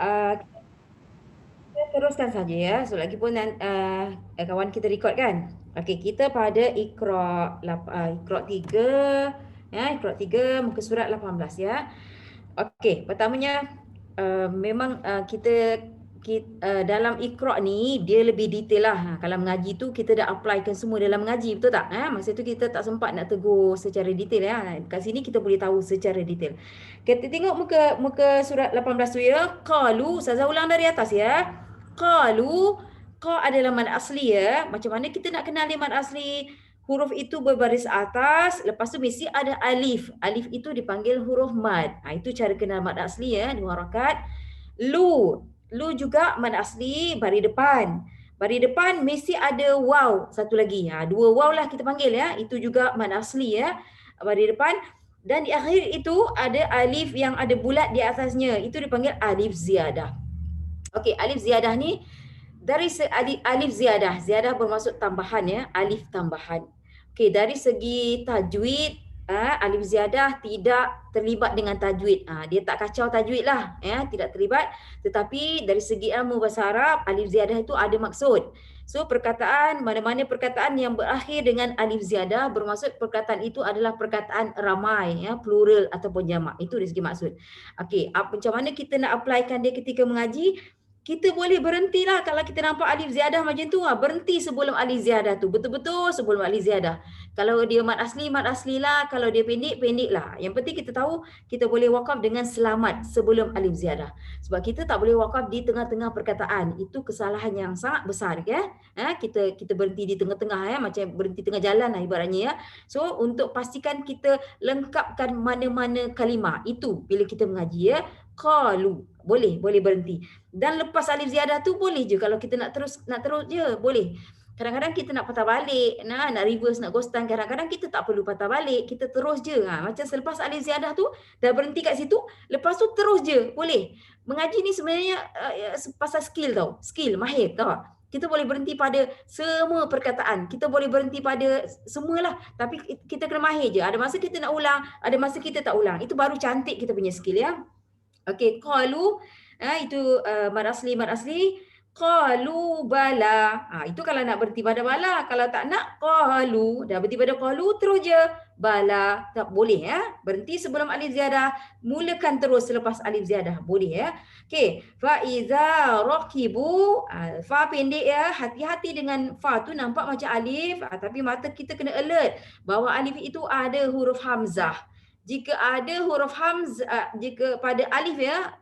Uh, kita teruskan saja ya. So lagi pun kawan kita record kan. Okey, kita pada Iqra 3 ya, Iqra 3 muka surat 18 ya. Okey, pertamanya memang dalam Iqra ni dia lebih detail lah. Kalau mengaji tu kita dah applykan semua dalam mengaji, betul tak? Masa tu kita tak sempat nak tegur secara detail ya. Kat sini kita boleh tahu secara detail. Kita tengok muka muka surat 18 tu ya. Qalu, saya ulang dari atas ya. Qalu, qa adalah mad asli ya. Macam mana kita nak kenali mad asli? Huruf itu berbaris atas, lepas tu mesti ada alif. Alif itu dipanggil huruf mad. Itu cara kenal mad asli ya, dua harakat. Lu, lu juga mad asli baris depan. Baris depan mesti ada waw satu lagi. Dua waw lah kita panggil ya. Itu juga mad asli ya. Baris depan. Dan di akhir itu ada alif yang ada bulat di atasnya. Itu dipanggil alif ziyadah. Okey, alif ziyadah ni dari alif ziyadah. Ziyadah bermaksud tambahan ya, alif tambahan. Okey, dari segi tajwid, alif ziyadah tidak terlibat dengan tajwid. Dia tak kacau tajwid lah, ya, tidak terlibat. Tetapi dari segi ilmu bahasa Arab, alif ziyadah itu ada maksud. So perkataan, mana-mana perkataan yang berakhir dengan alif ziyadah bermaksud perkataan itu adalah perkataan ramai, ya, plural ataupun jamak. Itu dari segi maksud. Okey, macam mana kita nak applykan dia ketika mengaji? Kita boleh berhentilah kalau kita nampak alif ziyadah macam tu, berhenti sebelum alif ziyadah tu, betul-betul sebelum alif ziyadah. Kalau dia mad asli lah, kalau dia pendek lah. Yang penting kita tahu kita boleh wakaf dengan selamat sebelum alif ziyadah. Sebab kita tak boleh wakaf di tengah-tengah perkataan. Itu kesalahan yang sangat besar ya. Kita berhenti di tengah-tengah ya, macam berhenti tengah jalan lah ibaratnya ya. So untuk pastikan kita lengkapkan mana-mana kalimah itu bila kita mengaji ya. Qalu, boleh berhenti. Dan lepas alif ziyadah tu boleh je kalau kita nak terus je, boleh. Kadang-kadang kita nak patah balik, nak reverse, nak ghostan, kadang-kadang kita tak perlu patah balik, kita terus je. Macam selepas alif ziyadah tu dah berhenti kat situ, lepas tu terus je, boleh. Mengaji ni sebenarnya pasal skill tau, skill, mahir tau. Kita boleh berhenti pada semua perkataan. Kita boleh berhenti pada semualah. Tapi kita kena mahir je. Ada masa kita nak ulang, ada masa kita tak ulang. Itu baru cantik kita punya skill ya. Okey, qalu itu mad asli. Qalu bala. Itu kalau nak berhenti pada bala, kalau tak nak qalu, dah berhenti pada qalu terus je bala. Tak boleh ya. Berhenti sebelum alif ziyadah, mulakan terus selepas alif ziyadah. Boleh ya. Okey, fa iza raqibu, fa pendek ya. Hati-hati dengan fa tu nampak macam alif, tapi mata kita kena alert bahawa alif itu ada huruf hamzah. Jika ada huruf hamzah, jika pada alif ya,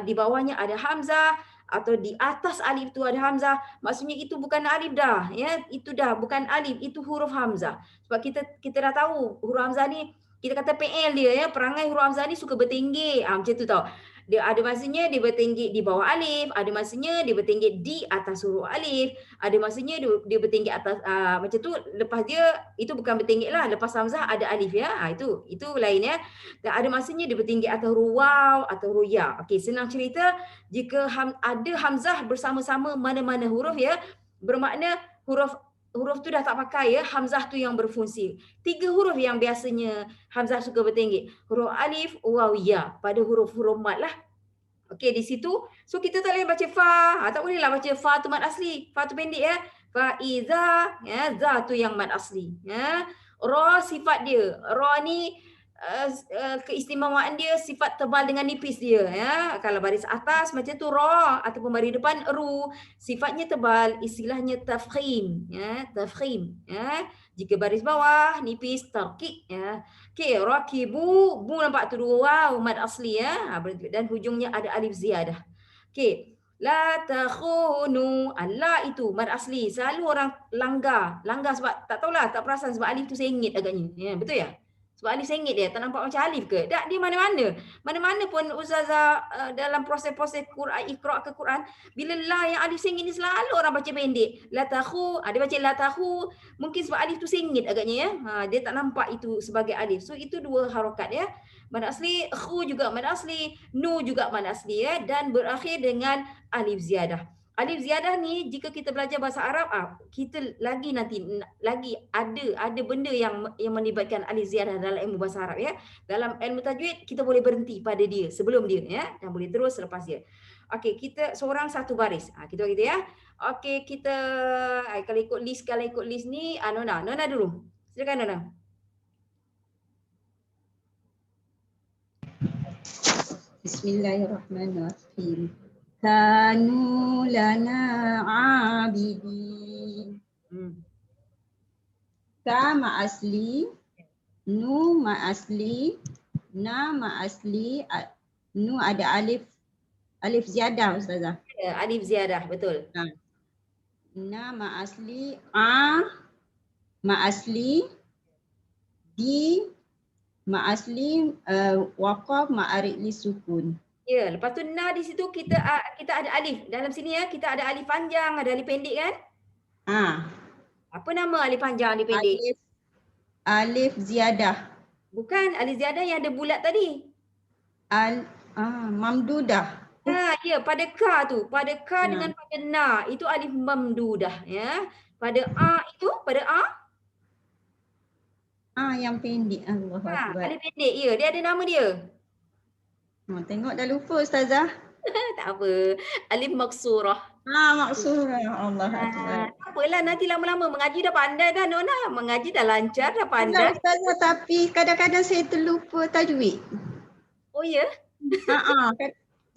di bawahnya ada hamzah atau di atas alif tu ada hamzah, maksudnya itu bukan alif dah ya, itu dah bukan alif, itu huruf hamzah. Sebab kita dah tahu huruf hamzah ni, kita kata PL dia ya, perangai huruf hamzah ni suka bertenggek, macam tu tau. Dia ada masanya dia bertenggek di bawah alif, ada masanya dia bertenggek di atas huruf alif, ada masanya dia bertenggek atas macam tu. Lepas dia itu bukan bertenggek lah, lepas hamzah ada alif ya. Itu lain ya. Dan ada masanya dia bertenggek atas huruf waw atau huruf ya. Okey, senang cerita, jika ada hamzah bersama-sama mana-mana huruf ya, bermakna huruf tu dah tak pakai ya, hamzah tu yang berfungsi. 3 huruf yang biasanya hamzah suka bertenggek. Huruf alif, waw, ya, pada huruf-huruf mad lah. Okey, di situ, so kita tak boleh baca fa. Tak bolehlah baca fa tu mad asli. Fa tu pendek ya. Fa iza, ya, za tu yang mad asli. Ya. Ra sifat dia. Ra ni keistimewaan dia sifat tebal dengan nipis dia ya. Kalau baris atas macam tu ra ataupun baris depan ru, sifatnya tebal, istilahnya tafkhim ya, tafkhim ya. Jika baris bawah nipis, tarqiq ya. Okey, rakibu, bu nampak tu dua waw mad asli ya. Dan hujungnya ada alif ziyadah. Okey, la takhunu, la itu mad asli. Selalu orang langgar sebab tak tahulah, tak perasan sebab alif tu sengit agaknya. Ya, betul ya? Sebab alif sengit dia, tak nampak macam alif ke? Tak, dia mana-mana. Mana-mana pun ustazah dalam proses-proses Quran, Iqra ke Quran, bila la yang alif sengit ni selalu orang baca pendek. La takhu, dia baca la takhu, mungkin sebab alif tu sengit agaknya ya. Dia tak nampak itu sebagai alif. So itu dua harakat ya. Mad asli, khu juga mad asli, nu juga mad asli ya, dan berakhir dengan alif ziyadah. Alif ziyadah ni jika kita belajar bahasa Arab, kita lagi ada benda yang melibatkan alif ziyadah dalam ilmu bahasa Arab ya. Dalam ilmu tajwid kita boleh berhenti pada dia sebelum dia ya, dan boleh terus selepas dia. Okey, kita seorang satu baris. Kita gitu ya. Okey, kita kalau ikut list ni Nona. Nona dulu. Silakan Nona. Bismillahirrahmanirrahim. Kanu lana abidin. Ka ma asli, nu ma asli, na ma asli, nu ada alif ziyadah Ustazah. Ya, alif ziyadah, betul. Na ma asli, a ma asli, di ma asli, waqaf ma arid li sukun. Ya, lepas tu na di situ kita ada alif. Dalam sini ya, kita ada alif panjang, ada alif pendek kan? Apa nama alif panjang, alif pendek? Alif ziyadah. Bukan, alif ziyadah yang ada bulat tadi. Mamdudah. Ya, pada ka tu, pada ka dengan pada na, itu alif mamdudah ya. Pada itu, pada yang pendek. Allahu Akbar. Alif pendek, ya, dia ada nama dia. Tengok dah lupa Ustazah. Tak apa. Alif maksurah. Maksurah. Allah Akbar. Tak apalah, nanti lama-lama mengaji dah pandai dah Nona. Mengaji dah lancar, dah pandai. Ustazah, tapi kadang-kadang saya terlupa tajwid. Oh ya?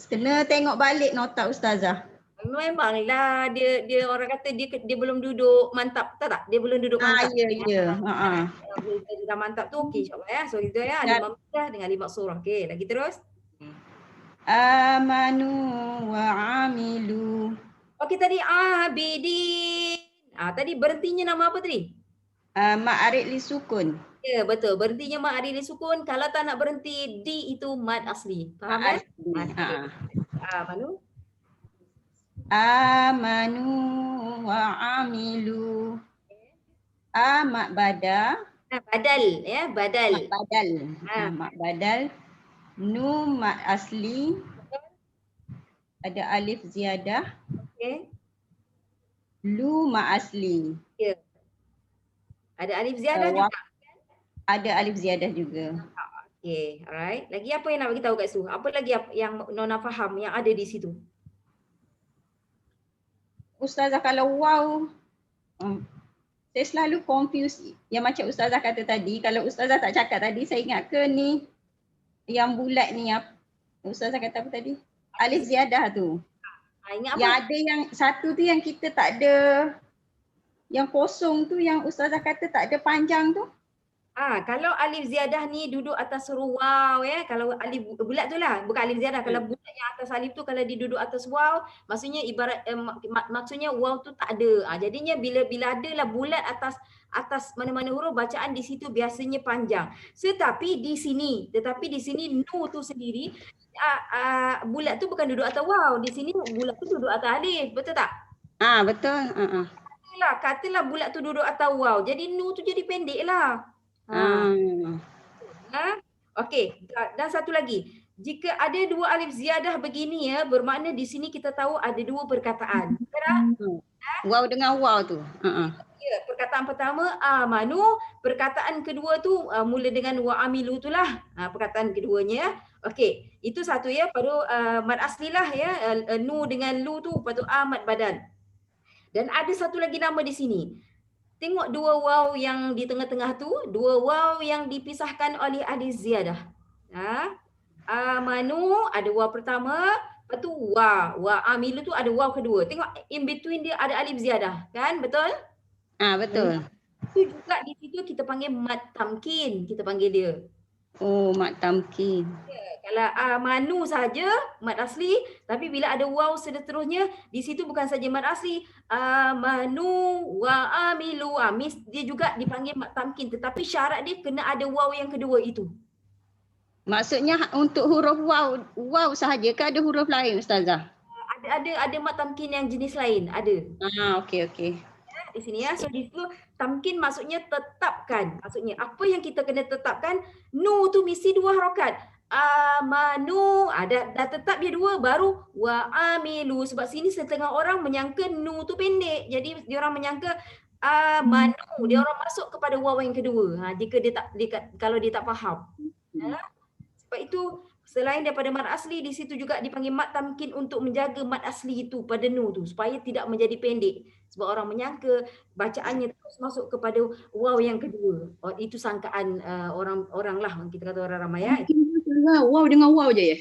Kena tengok balik nota Ustazah. Memanglah dia orang kata dia belum duduk mantap, tahu tak? Dia belum duduk mantap. Ya. Dia dah mantap tu okey insya-Allah ya. So kita ya alif mamdudah dengan alif maksurah. Okey, lagi terus. Amanu wa amilu. Okey, tadi abidin. Tadi berhentinya nama apa tadi? Ma'arid li sukun. Ya, betul. Berhentinya ma'arid li sukun. Kalau tak nak berhenti di itu mad asli. Faham kan? Manu? Amanu wa amilu. Mak badal. Badal ya, badal. Mak badal. Nu mak asli. Ada alif ziyadah. Okey. Lu mak asli. Ya. Ada alif ziyadah juga. Ada alif ziyadah juga. Okey, alright. Lagi apa yang nak bagi tahu kat situ? Apa lagi yang Nona faham yang ada di situ? Ustazah, kalau waw, saya selalu confuse yang macam Ustazah kata tadi. Kalau Ustazah tak cakap tadi, saya ingat ke ni yang bulat ni, Ustazah kata apa tadi? Alif ziyadah tu. Ingat apa? Yang ada yang satu tu yang kita tak ada, yang kosong tu yang Ustazah kata tak ada panjang tu. Kalau alif ziyadah ni duduk atas huruf waw ya. Kalau alif bulat tu lah, bukan alif ziyadah. Kalau bulat yang atas alif tu kalau dia duduk atas waw, maksudnya ibarat maksudnya waw tu tak ada. Jadinya bila adalah bulat atas mana-mana huruf, bacaan di situ biasanya panjang. Tetapi di sini nu tu sendiri bulat tu bukan duduk atas waw. Di sini bulat tu duduk atas alif. Betul tak? Betul. Katalah bulat tu duduk atas waw. Jadi nu tu jadi pendek lah. Okey, dan satu lagi. Jika ada dua alif ziyadah begini ya, bermakna di sini kita tahu ada dua perkataan. Waw dengan waw tu. Ya, perkataan pertama amanu, perkataan kedua tu mula dengan wa amilu itulah. Perkataan keduanya. Okey, itu satu ya, pada mad asli lah ya, nu dengan lu tu, lepas tu mad badal. Dan ada satu lagi nama di sini. Tengok dua waw yang di tengah-tengah tu, dua waw yang dipisahkan oleh alif ziyadah. Amanu ada waw pertama, lepas tu wa amilu tu ada waw kedua. Tengok in between dia ada alif ziyadah, kan? Betul? Betul. Itu juga di situ kita panggil mad tamkin, kita panggil dia. Mad tamkin. Ya, kalau amanu saja mad asli, tapi bila ada waw seterusnya, di situ bukan saja mad asli, amanu wa amilu, dia juga dipanggil mad tamkin, tetapi syarat dia kena ada waw yang kedua itu. Maksudnya untuk huruf waw sahaja ke ada huruf lain Ustazah? Ada mad tamkin yang jenis lain, ada. Okey. Di sini ya. So di situ tamkin maksudnya tetapkan. Maksudnya apa yang kita kena tetapkan, nu tu mesti dua harakat. Amanu dah tetap dia dua, baru wa amilu. Sebab sini setengah orang menyangka nu tu pendek. Jadi dia orang menyangka amanu, dia orang masuk kepada waw yang kedua. Jika kalau dia tak faham. Sebab itu Selain daripada mad asli, di situ juga dipanggil mad tamkin untuk menjaga mad asli itu pada nu tu supaya tidak menjadi pendek. Sebab orang menyangka bacaannya terus masuk kepada waw yang kedua. Oh, itu sangkaan orang-orang lah, kita kata orang ramai ya. Wow dengan wow je ya.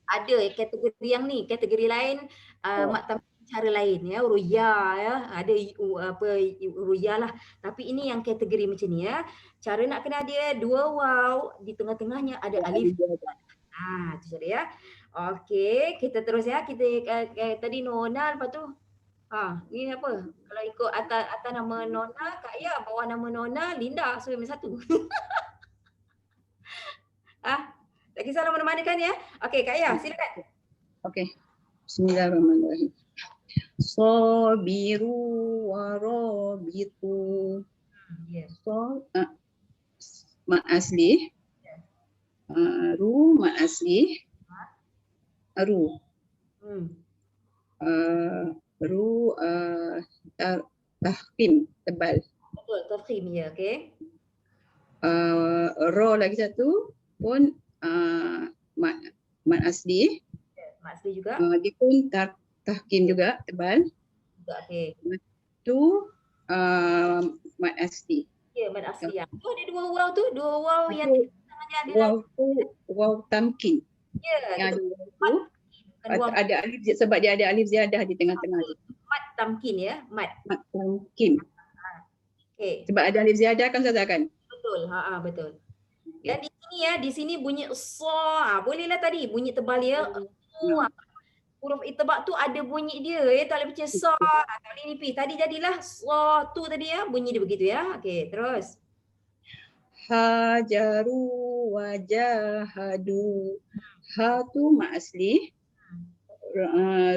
Ada kategori yang ni, kategori lain mad tamkin cara lain ya, huruf ya ya, ada huruf ya lah. Tapi ini yang kategori macam ni ya. Cara nak kenal dia, dua waw, di tengah-tengahnya ada alif. Itu saja ya. Okey, kita terus ya. Kita tadi Nona, lepas tu ni apa? Kalau ikut atas nama Nona, Kak Ya, bawah nama Nona, Linda, so yang satu. Tak kisahlah mana-mana kan ya. Okey, Kak Ya, silakan. Okey. Bismillahirrahmanirrahim. Sabiru warabitu. Mak asli. Ru mak asli. Ru. Ru tahkim tebal. Betul, tafkhim ya, okey. Ro lagi satu pun mat asli. Mat asli juga. Dia pun tahkim juga tebal. Okey. Tu mat asli. Ya, mat asli ya. Tu ada dua waw tu, dua waw yang waw tu waw tamkin. Ya, yang ada alif sebab dia ada alif ziyadah di tengah-tengah. Mat tamkin ya, mat tamkin. Okey. Sebab ada alif ziyadah kan Ustazah kan? Betul, betul. Dan di sini ya, di sini bunyi sa, bolehlah tadi bunyi tebal ya. Huruf itbaq tu ada bunyi dia ya, tak boleh baca sa, tak boleh nipis. Tadi jadilah sa tu tadi ya, bunyi dia begitu ya. Okey, terus. Hajaru wajahadu. Ha tu mak asli.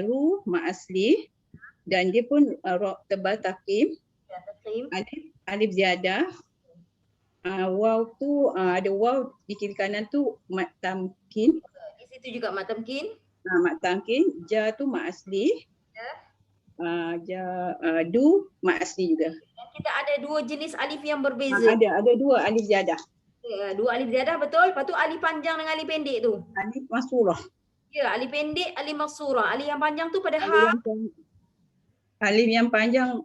Ru mak asli. Dan dia pun tebal takim. Ya, takim. Alif ziyadah. Waw tu ada waw di kiri kanan tu mat tamkin. Di situ juga mat tamkin. Mat tamkin. Ja tu mak asli. Ya. Du mat asli juga. Dan kita ada dua jenis alif yang berbeza. Ada dua alif ziyadah. Ya, dua alif ziyadah betul. Lepas tu alif panjang dengan alif pendek tu. Alif maksurah. Ya, alif pendek, alif maksurah. Alif yang panjang tu pada alif yang panjang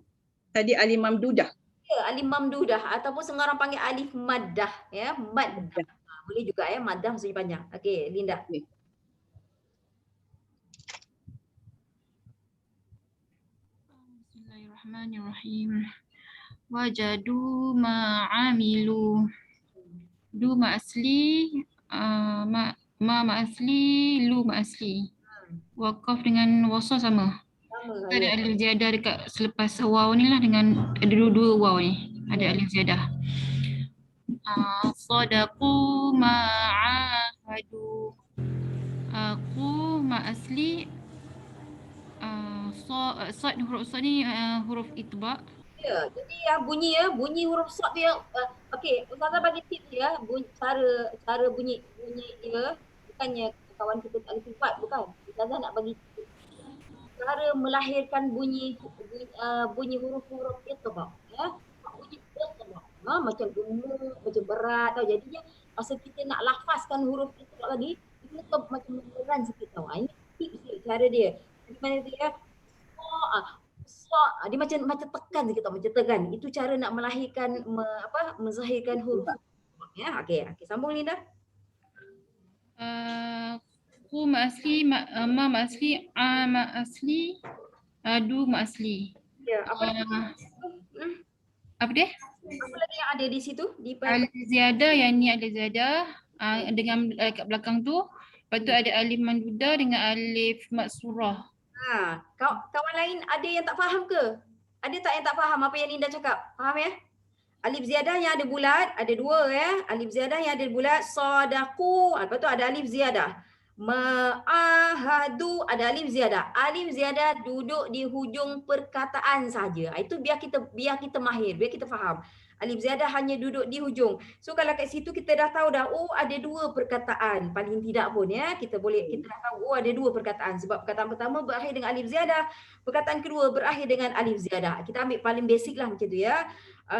tadi alif mamdudah. Ya, alif mamdudah ataupun sekarang panggil alif maddah ya, maddah. Boleh juga ya, maddah maksudnya panjang. Okey, Linda. Okay. Bismillahirrahmanirrahim. Wajadu ma'amilu. Du ma asli, ma asli, lu ma asli. Waqaf dengan wasal sama. Ada alif ziyadah dekat selepas waw ni lah, dengan ada dua waw ni. Ada alif ziyadah. Sadaqu ma'ahadu. Aku ma asli. Sad huruf sad ni huruf itbaq. Ya, jadi bunyi huruf sad tu yang okey, Ustazah bagi tips ya, cara bunyi dia, bukannya kawan kita tak boleh sifat, bukan. Ustazah nak bagi tips. Cara melahirkan bunyi huruf-huruf itbaq ya. Bunyi itbaq. Macam gemuk, macam berat tau. Jadinya masa kita nak lafazkan huruf itbaq tadi, kita macam beran sikit tau. Ini tips dia, cara dia. Macam dia dia macam tekan sikit tau, macam tekan. Itu cara nak melahirkan menzahirkan huruf. Ya, okey, sambung Linda. Ku ma asli, ma asli, ma asli, du ma asli. Ya, apa dia? Apa lagi yang ada di situ? Alif ziyadah, yang ni alif ziyadah dengan kat belakang tu. Lepas tu ada alif mamdudah dengan alif maksurah. Kawan lain ada yang tak faham ke? Ada tak yang tak faham apa yang Linda cakap? Faham ya? Alif ziyadah yang ada bulat, ada dua ya. Alif ziyadah yang ada bulat, sadaqu. Lepas tu ada alif ziyadah. Ma'ahadu, ada alif ziyadah. Alif ziyadah duduk di hujung perkataan saja. Itu biar kita mahir, biar kita faham. Alif ziyadah hanya duduk di hujung. So kalau kat situ kita dah tahu dah, ada dua perkataan. Paling tidak pun ya, kita dah tahu ada dua perkataan. Sebab perkataan pertama berakhir dengan alif ziyadah, perkataan kedua berakhir dengan alif ziyadah. Kita ambil paling basic lah macam tu ya.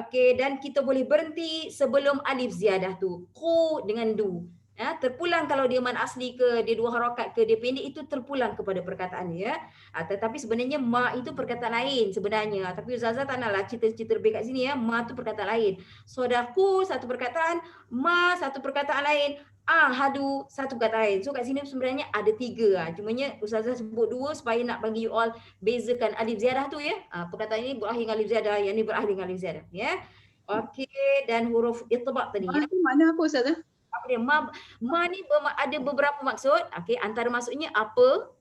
Okey, dan kita boleh berhenti sebelum alif ziyadah tu. Ku dengan du. Ya, terpulang kalau dia mad asli ke, dia 2 harakat ke, dia pendek, itu terpulang kepada perkataan dia. Tetapi sebenarnya ma itu perkataan lain sebenarnya. Tapi Ustazah tak naklah cerita-cerita lebih kat sini ya. Ma tu perkataan lain. Sodaku satu perkataan, ma satu perkataan lain, hadu satu perkataan lain. So kat sini sebenarnya ada 3. Cumanya Ustazah sebut 2 supaya nak bagi you all bezakan alif ziyadah tu ya. Perkataan ini berakhir dengan alif ziyadah, yang ni berakhir dengan alif ziyadah ya. Okey, dan huruf itbaq tadi ya. Mana apa Ustazah? Apa dia? Ma ni ada beberapa maksud. Okey, antara maksudnya apa,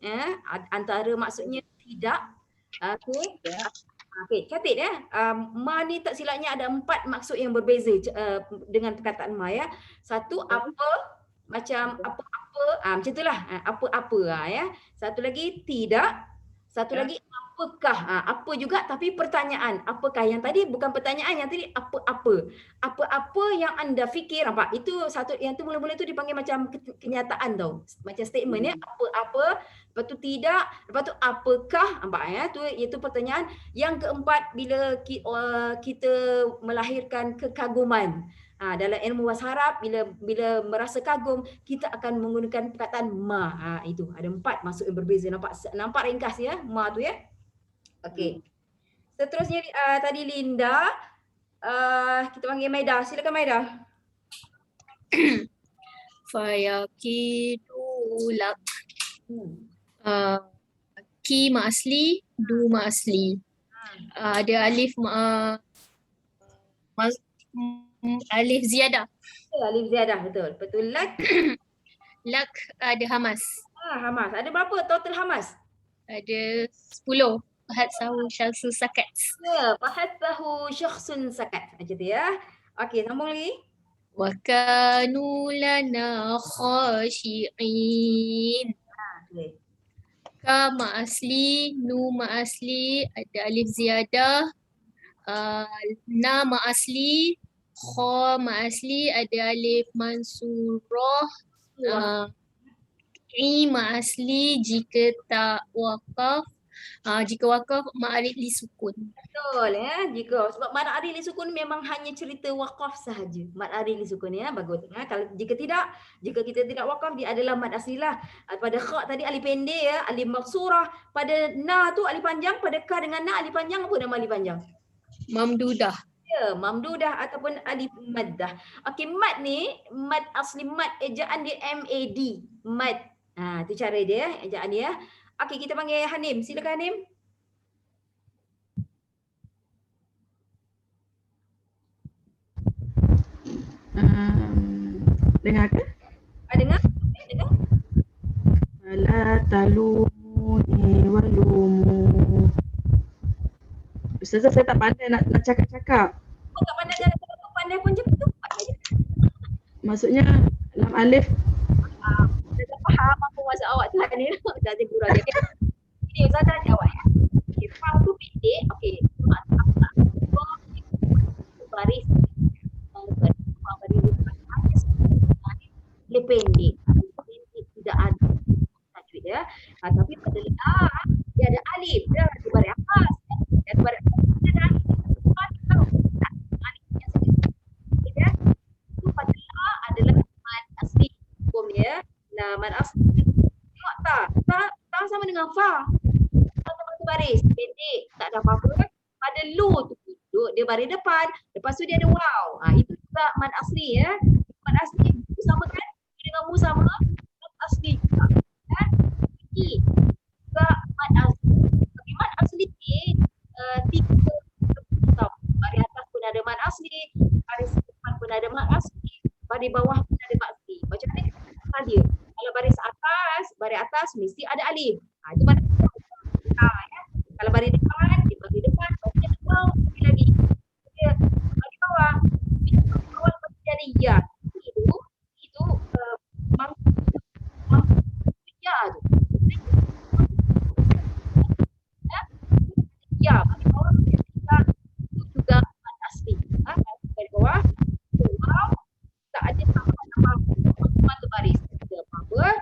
antara maksudnya tidak. Okey. Okey, catat ya. Ma ni tak silapnya ada 4 maksud yang berbeza dengan perkataan ma ya. Satu apa, macam apa-apa, macam itulah. Apa-apa ya. Satu lagi tidak. Satu lagi apakah, apa juga tapi pertanyaan. Apakah, yang tadi bukan pertanyaan, yang tadi apa-apa. Apa-apa yang anda fikir, nampak? Itu satu, yang tu mula-mula tu dipanggil macam kenyataan tau. Macam statement ya, apa-apa, lepas tu tidak, lepas tu apakah, nampak ya? Tu iaitu pertanyaan. Yang keempat, bila kita melahirkan kekaguman. Dalam ilmu bahasa Arab, bila merasa kagum, kita akan menggunakan perkataan ma. Itu ada 4 maksud yang berbeza. Nampak ringkas ya, ma tu ya. Okey. Seterusnya tadi Linda, kita panggil Maida. Silakan Maida. Fayakidu lak. Ki ma asli, du ma asli. Ada alif alif ziyadah. Alif ziyadah, betul. Betul. Lak ada hamas. Hamas. Ada berapa total hamas? Ada 10. Fahad sahu syaksu sakat. Ya, fahad sahu syakhsun sakat. Macam tu ya. Okey, sambung lagi. Wa kanu lana khashi'in. Okey. Ka ma asli, nu ma asli, ada alif ziyadah. Na ma asli, kha ma asli, ada alif mansurah. I ma asli jika tak wakaf. Jika wakaf ma'arif li sukun. Betul ya. Sebab mad arif li sukun memang hanya cerita wakaf sahaja. Mad arif li sukun ya. Bagus. Kalau jika kita tidak wakaf, dia adalah mad asli lah. Pada kha tadi alif pendek ya, alif maksurah. Pada na tu alif panjang, pada ka dengan na alif panjang. Apa nama alif panjang? Mamdudah. Ya, mamdudah ataupun alif maddah. Okey, mad ni, mad asli mad, ejaan dia MAD. Mad. Tu cara dia, ejaan dia. Okey, kita panggil Hanim. Silakan Hanim. Dengar ke? Dengar? Dengar? La talumuni walumu. Ustazah, saya tak pandai nak cakap-cakap. Tak pandai nak cakap, pandai pun cepat. Maksudnya lam alif. Saya faham apa maksud awak tu ni. Ustazah guru aja. Ini Ustazah jawab ya. Okey, faham tu pendek. Okey, baris. Dia pendek. Tidak ada tajwid ya. Tapi pada dia ada alif. Dia ada baris atas. Dia ada baris atas. Dia ada alif. Itu pada adalah mad asli hukum ya. Nah, mad asli tengok ta sama dengan fa. Ta sama baris pendek, tak ada apa-apa. Pada lu tu duduk dia baris depan, lepas tu dia ada waw. Itu juga mad asli ya. Mad asli itu sama kan dengan mu sama, mad asli juga. Ya. Ini juga mad asli. Bagi mad asli ni 3 baris atas pun ada mad asli, baris depan pun ada mad asli, baris bawah pun ada mad asli. Macam mana dia? Kalau baris atas mesti ada alif. Itu pada ya. Kalau baris depan, dia bagi depan, bagi bawah, lagi. Dia bagi bawah. Bawah pasti ada ya. Itu ya tu. Ya, bagi bawah itu juga mad asli. Bagi bawah, tak ada sama-sama satu baris. Ada apa?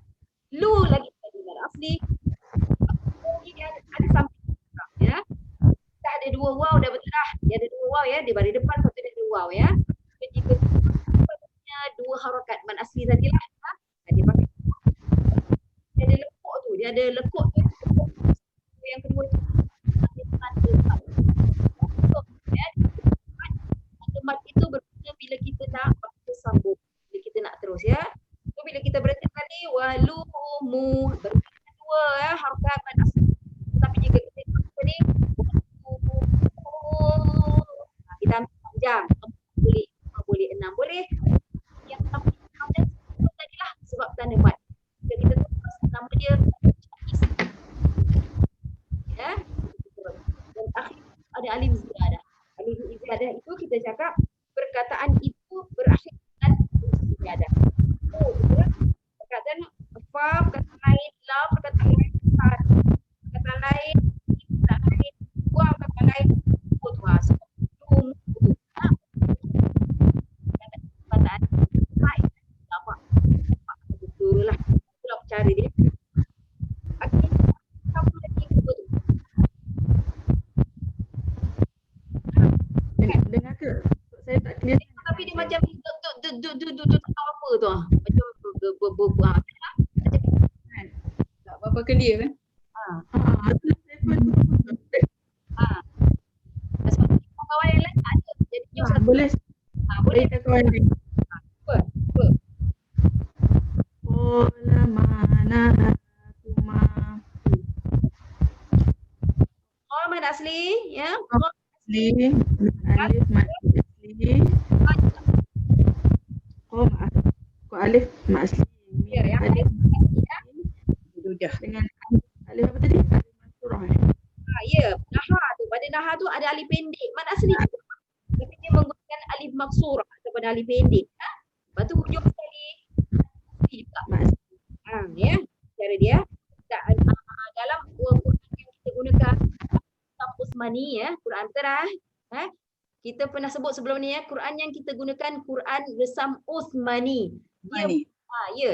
Lu lagi tadi mad asli. Ini ada samping ya. Dah ada 2 waw dah betul dah. Dia ada 2 waw ya, di baris depan satu dia ada waw ya. Jika punya 2 harakat mad asli tadilah. ada lekuk tu, yang kedua tu ada tanda mat. Ya, tanda mat itu berguna bila kita nak baca sambung, bila kita nak terus ya. So bila kita berhenti kali walumu berkata dua ya harakat mad asli. Tapi jika kita tadi kita ambil panjang, 4 boleh, 5 boleh, 6 boleh. Yang tapi ada tadilah sebab tanda mat. Jika kita terus nama dia ya. Dan akhir ada alif ziyadah. Alif ziyadah itu kita cakap perkataan itu berakhir dengan alif ziyadah. Oh, ya. Perkataan fa, perkataan lain la, perkataan lain kan, perkataan lain perkataan lain wa, perkataan lain putus. Perkataan lain apa? Betul lah. Itulah cara dia. Okey. Apa lagi yang kedua tu? Dengar ke? Saya tak clear. Tapi dia macam tak tahu apa tu. Macam Tak apa-apa clear kan? Itulah saya pun putus-putus. sebab kawan yang lain tak ada. Jadi satu Boleh boleh saya kawan lain. apa? Qala mana kuma. Mad asli ya. Asli, alif mat asli. Ko alif mat asli. Ya, yang Alif asli ya. Sudah. dengan alif apa tadi? Alif mansurah. Ya, naha tu. Pada naha tu ada alif pendek. Mad asli juga. Tapi dia menggunakan alif maksurah ataupun alif pendek. Ha? Lepas tu hujung sekali juga. Mat asli. Ya, cara dia. Dalam Quran yang kita gunakan Resam Usmani ya, Quran terah. Kita pernah sebut sebelum ni ya, Quran yang kita gunakan Quran Resam Usmani.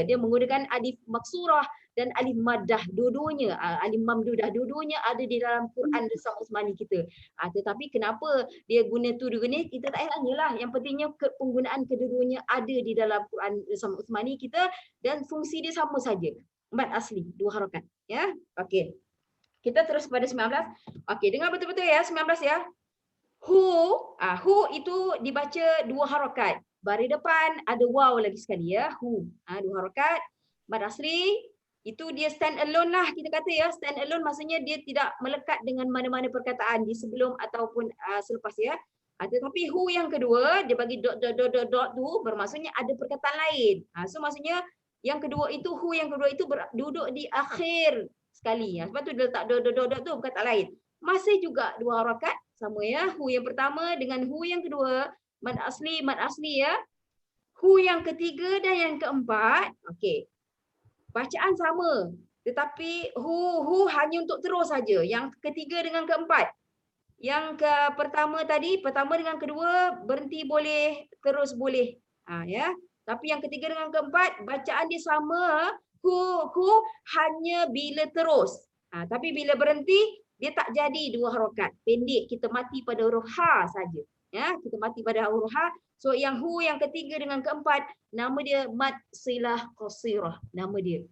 Dia menggunakan alif maksurah dan alif maddah dua-duanya, alif mamdudah dua-duanya ada di dalam Quran Resam Usmani kita. Tetapi kenapa dia guna tu dia guna, kita tak payah tanyalah. Yang pentingnya penggunaan kedua-duanya ada di dalam Quran Resam Usmani kita dan fungsi dia sama saja. Mad asli, 2 harakat. Ya, okey. Kita terus pada 19. Okey, dengar betul-betul ya 19 ya. Hu itu dibaca 2 harakat. Baris depan ada waw lagi sekali ya. Hu. 2 harakat. Mad asli itu dia stand alone lah kita kata ya. Stand alone maksudnya dia tidak melekat dengan mana-mana perkataan di sebelum ataupun selepas ya. Tetapi hu yang kedua dia bagi dot tu bermaksudnya ada perkataan lain. So maksudnya yang kedua itu hu yang kedua itu duduk di akhir sekali. Sebab tu dia letak dot tu perkataan lain. Masih juga 2 harakat sama ya. Hu yang pertama dengan hu yang kedua. Mad asli ya. Hu yang ketiga dan yang keempat. Okey. Bacaan sama. Tetapi hu hanya untuk terus saja. Yang ketiga dengan keempat. Yang pertama tadi, pertama dengan kedua berhenti boleh, terus boleh. Ya. Tapi yang ketiga dengan keempat bacaan dia sama. Hu hanya bila terus. Tapi bila berhenti dia tak jadi 2 harakat. Pendek, kita mati pada huruf ha saja. Ya, kita mati pada huruf ha. So yang hu yang ketiga dengan keempat nama dia mad silah qasirah, nama dia.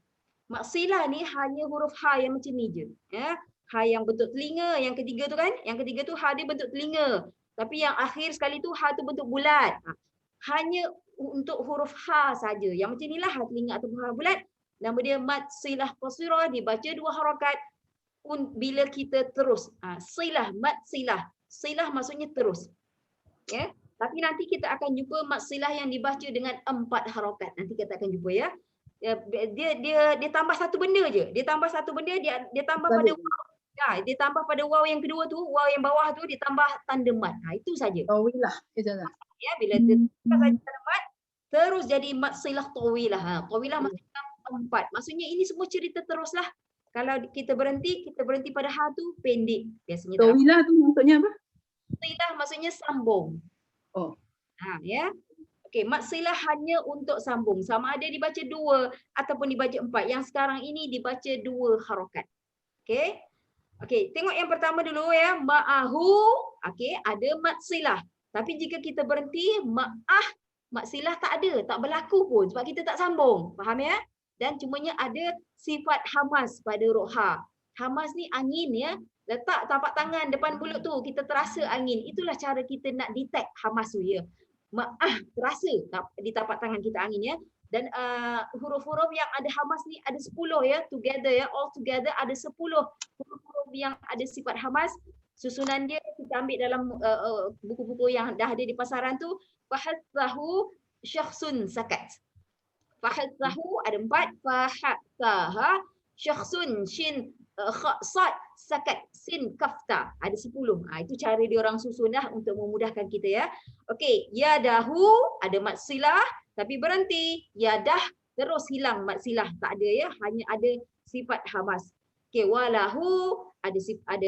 Mad silah ni hanya huruf ha yang macam ni je. Ya. Ha yang bentuk telinga, yang ketiga tu kan? Yang ketiga tu ha dia bentuk telinga. Tapi yang akhir sekali tu ha tu bentuk bulat. Hanya untuk huruf ha saja. Yang macam inilah ha telinga atau ha bulat. Nama dia mad silah qasirah, dibaca 2 harakat bila kita terus. Silah, mad silah. Silah maksudnya terus. Ya. Tapi nanti kita akan jumpa mad silah yang dibaca dengan 4 harakat. Nanti kita akan jumpa ya. Dia tambah satu benda je. Dia tambah satu benda, dia tambah pada waw. Ya, dia tambah pada waw yang kedua tu, waw yang bawah tu dia tambah tanda mat. Itu saja. Tawilah. Ya, bila dia tambah saja tanda mat, terus jadi mad silah tawilah. Tawilah maksudnya 4. Maksudnya ini semua cerita teruslah. Kalau kita berhenti pada ha tu pendek. Biasanya Tawilah tu maksudnya apa? silah maksudnya sambung. Oh. Ya. Okey, mad silah hanya untuk sambung. Sama ada dibaca 2 ataupun dibaca 4. Yang sekarang ini dibaca 2 harakat. Okey. Okey, tengok yang pertama dulu ya. Ma'ahu. Okey, ada mad silah. Tapi jika kita berhenti mad silah tak ada, tak berlaku pun sebab kita tak sambung. Faham ya? dan cumanya ada sifat hamas pada roha. Hamas ni angin ya. Letak tapak tangan depan mulut tu, kita terasa angin. Itulah cara kita nak detect hamas tu ya. Terasa di tapak tangan kita angin ya. Dan huruf-huruf yang ada hamas ni ada 10 ya, together ya, all together ada 10 huruf-huruf yang ada sifat hamas. Susunan dia kita ambil dalam buku-buku yang dah ada di pasaran tu. Fahatsahu syakhsun sakat. Fahatsahu ada 4, fahatsaha syakhsun shin kha sad sakat sin kafta ada 10. Itu cara dia orang susun dah untuk memudahkan kita ya. Okey, yadahu ada mad silah tapi berhenti. Yadah terus hilang mad silah, tak ada ya, hanya ada sifat hamas. Okey, walahu ada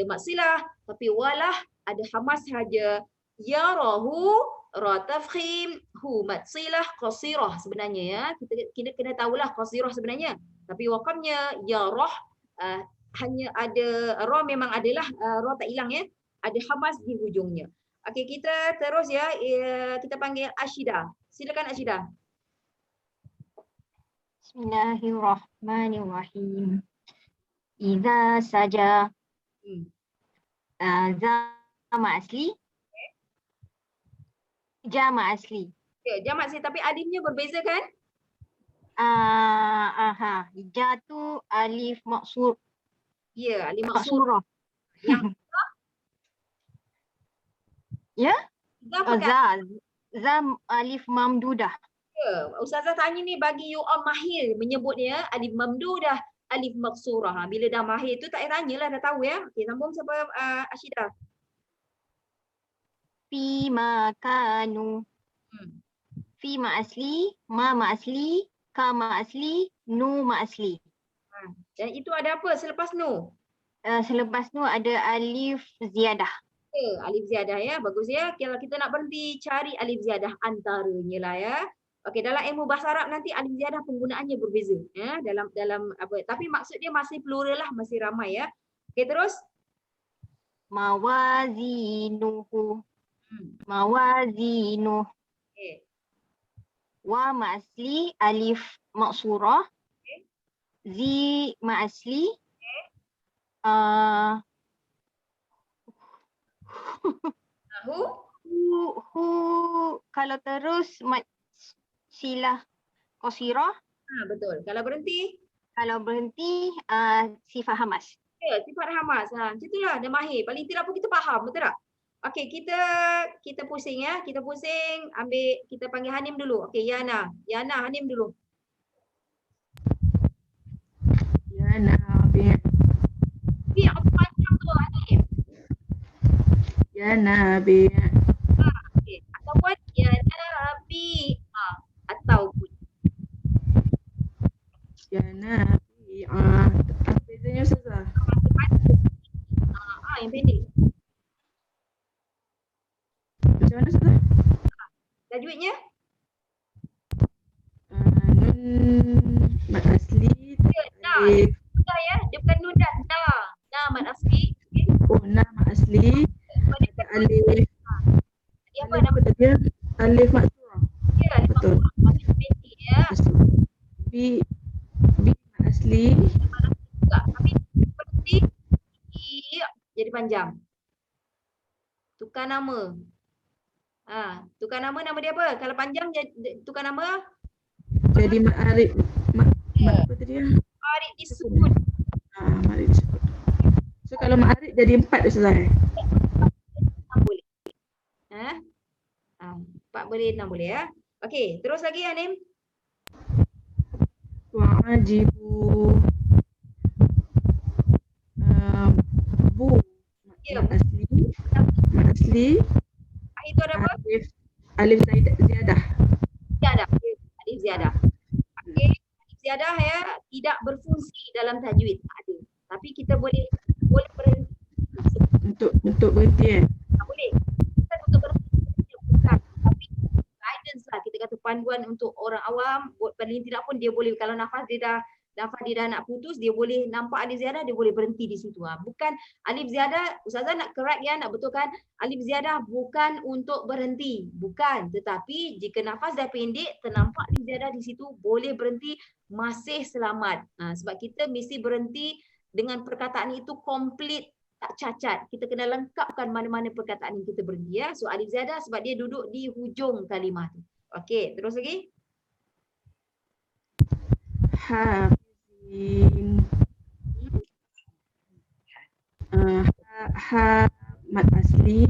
mad silah tapi walah ada hamas saja. Yarahu ra tafkhim hu mad silah qasirah sebenarnya ya. Kita kena tahulah qasirah sebenarnya. Tapi wakamnya yarah hanya ada ra, memang adalah ra tak hilang ya. Ada hamas di hujungnya. Okey, kita terus ya, kita panggil Ashidah. Silakan Ashidah. Bismillahirrahmanirrahim. Idza saja jama asli. Jama asli. Ya, jamak asli tapi alifnya berbeza kan? Ja tu alif maksur. Ya, alif maksur. Maksurah. Yang Ya? Za pakai Za alif mamdudah. ya. Ustazah tanya ni bagi you all mahir menyebutnya alif mamdudah, alif maksurah. Bila dah mahir tu tak payah tanyalah, dah tahu ya. Okey, sambung siapa Ashidah. Fi makanu. Fi ma asli, ma asli, ka ma asli, nu ma asli. Dan itu ada apa selepas nu? Selepas tu ada alif ziyadah. Ya, alif ziyadah ya. Bagus ya. Kalau kita nak berhenti cari alif ziyadah antaranya lah ya. Okey, dalam ilmu bahasa Arab nanti alif ziyadah penggunaannya berbeza ya, dalam apa, tapi maksud dia masih plural lah, masih ramai ya. Okey, terus Mawazinuhu. Mawazinuh. okey. Wa ma asli alif maksurah. Zi ma asli. Tahu? Kalau terus mat silah qasirah. Betul. Kalau berhenti? Kalau berhenti sifat hamas. Ya, sifat hamas. Macam itulah, dah mahir. Paling tidak pun kita faham, betul tak? Okey, kita pusing ya. Kita pusing, ambil, kita panggil Hanim dulu. Okey, Yana. Yana, Hanim dulu. Yana bin. Ni apa panjang tu Hanim? Yana bin. Okey, ataupun Yana bi. Ataupun. Yana bin. Apa bezanya Ustazah? Yang pendek. Macam mana Ustazah? Tajwidnya? Nun mat asli. Nah, Alif. Dah ya. Dia bukan nun dah. Nah, mat asli. Okey. Oh, nama asli. Pada Alif. dia apa Alif nama apa dia? Alif maksurah. dia? Alif Betul. maksud. Maksud pendek ya. Bi mat asli. Juga. Tapi berhenti jadi panjang. Tukar nama. Tukar nama dia apa? Kalau panjang tukar nama Jadi ma'arif. Apa tadi ya? Arif disebut. Ma'arif disebut. So kalau ma'arif jadi 4 Ustazah. Boleh. 4 boleh, 6 boleh ya. Okey, terus lagi Hanim. Wa'ajibu. Bu. Ya, Mat asli. Mat asli. itu ada apa? Alif ziyadah. Ziyadah. Alif ziyadah. Okey, alif ziyadah ya tidak berfungsi dalam tajwid, tak ada. Tapi kita boleh berhenti. Untuk berhenti Tak boleh. Bukan untuk berhenti. Bukan. Tapi guidance lah, kita kata panduan untuk orang awam, paling tidak pun dia boleh, kalau nafas dia dah lafaz dia dah nak putus, dia boleh nampak alif ziyadah, dia boleh berhenti di situ. Bukan alif ziyadah, Ustazah nak correct ya, nak betulkan, alif ziyadah bukan untuk berhenti, bukan. Tetapi jika nafas dah pendek, ternampak alif ziyadah di situ, boleh berhenti, masih selamat. Sebab kita mesti berhenti dengan perkataan itu komplit, tak cacat. Kita kena lengkapkan mana-mana perkataan yang kita berhenti ya. So alif ziyadah sebab dia duduk di hujung kalimah tu. Okey, terus lagi. Hafizin. Ha mad asli,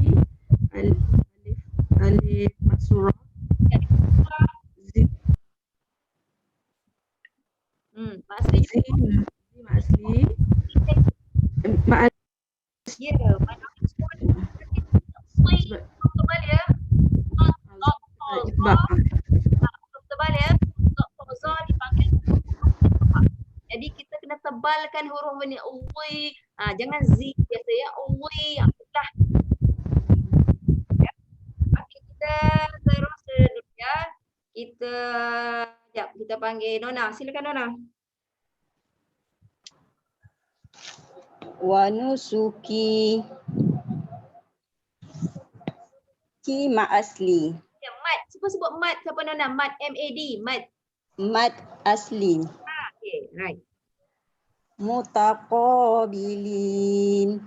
alif maksurah, zin Asli zin mad asli, mad ya, mana semua tebal ya. isbah. Tebal ya. Za dipanggil. Jadi kita kena tebalkan huruf ni. Ui. Jangan z biasa ya. Ui. Dah. Ya. Okey, kita terus dulu ya. Kita panggil Nona. Silakan Nona. Wa nusuki ki ma asli. Ya, mat. Sebut mat. Siapa Nona? Mat. MAD. Mat. Mat asli. Okay, right. Mutaqabilin.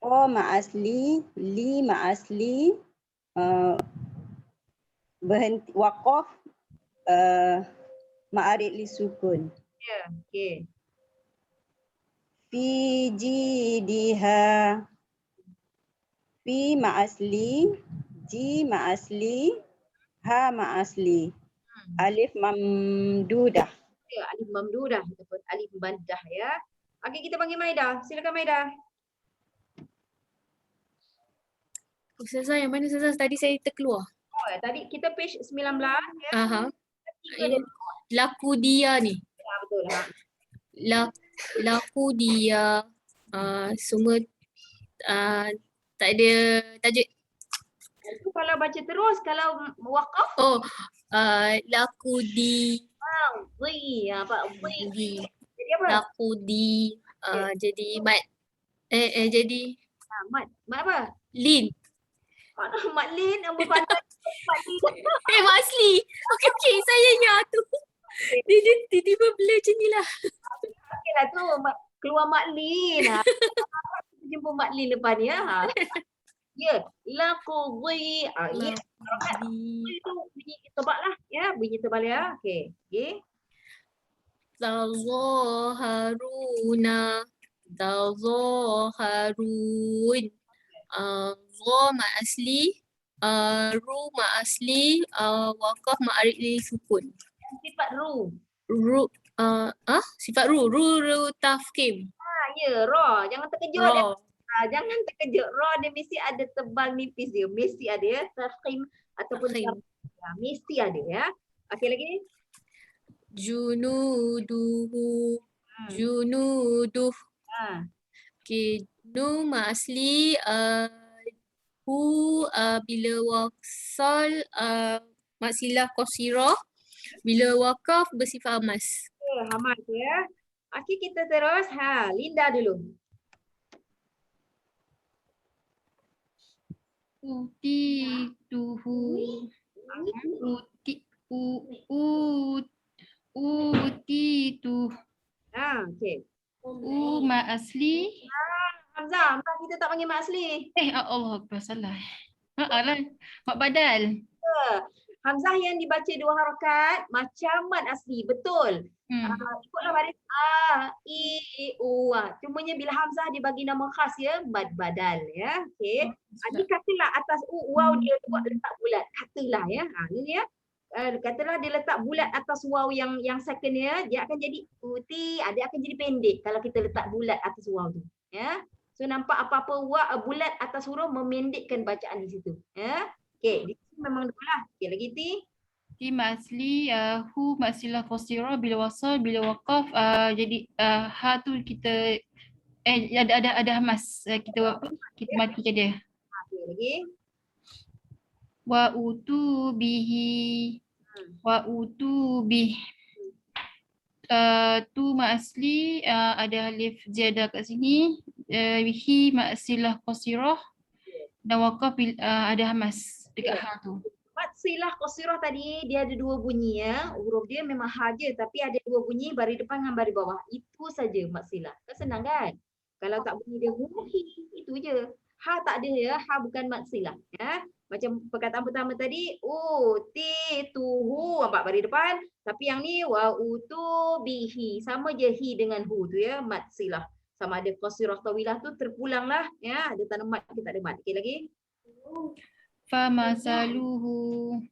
O ma asli, li ma asli, berhenti waqaf, ma'arid li sukun. Ya, okay. Fi jidiha, fi ma asli, ji ma asli, ha ma asli. Alif mamdudah. Ya, alif mamdudah ataupun alif maddah ya. Okey, kita panggil Maida. Silakan Maida. Ustazah, yang mana Ustazah? Tadi saya terkeluar. Oh, tadi kita page 19 ya. Aha. Tiga Ini laku dia ni. Ya, betul lah. Laku dia. Semua tak ada tajuk. Itu kalau baca terus, kalau waqaf, Oh, laku di. wi, apa wi. Di. Jadi apa? Laku di. Jadi mat. Jadi Mat. Mat apa? lin. Mana Mat Lin, apa pandai Mat Lin. Mak asli. Okey, saya ingat tu. Dia tiba-tiba bela macam ni lah. Okeylah tu, keluar Mat Lin. Jumpa Mat Lin lepas ni ya. Ya, laku wi. Ya. Itu bunyi tebal lah ya, bunyi tebal ya. Okey. Okey. Tazaharuna. Tazaharun. Za ma asli. Ru ma asli. Waqaf ma'arid li sukun. Sifat ru. Ru. Sifat ru. Ru tafkim. Ya, ra. Jangan terkejut ya. Ra. Jangan terkejut. Ra dia mesti ada tebal nipis dia. Mesti ada ya. Tafkhim ataupun Tafkhim. mesti ada ya. Okey lagi. Junuduhu. Junuduh. Okay. Nu ma asli. Hu bila wasal maksilah qasirah. Bila waqaf bersifat amas. Ya, Hamad ya. Okey, kita terus. Linda dulu. Utituhu. Utitu. Okey. Ma asli. Hamzah, kita tak panggil Mak Asli. Allah Akbar, salah. Alah, mak badal. Hamzah yang dibaca 2 harakat macam Mat Asli, betul. Ikutlah baris A, I, U. Cumanya bila Hamzah dibagi nama khas ya, mad badal ya. Okey. Jadi katalah atas U, waw dia letak bulat. Katalah ya. Ini ya. Katalah dia letak bulat atas waw yang second ya, dia akan jadi uti, dia akan jadi pendek kalau kita letak bulat atas waw tu. Ya. So nampak apa-apa bulat atas huruf memendekkan bacaan di situ. Ya. Okey, di sini memang dululah. Okey, lagi Ti. Ti masli hu maksilah qasirah bila wasal bila waqaf jadi ha tu kita ada hamas kita matikan dia. Okey, lagi. Wa utu bihi wa utu bih tu ma asli ada alif ziyadah kat sini. Hi ma silah qasirah dan waqaf ada hamas dekat ha tu. Mat silah qasirah tadi dia ada dua bunyi ya. Huruf dia memang ha je tapi ada dua bunyi baris depan dengan baris bawah. Itu saja mat silah. Kan senang kan? Kalau tak bunyi dia hi, itu je. Ha tak ada ya. Ha bukan mat silah ya. Macam perkataan pertama tadi, utituhu nampak baris depan, tapi yang ni wa utubihi. Sama je hi dengan hu tu ya, mat silah. Sama ada qasirah tawilah tu terpulanglah ya, ada tanda mat kita ada mat. Okey lagi. Famasaluhu.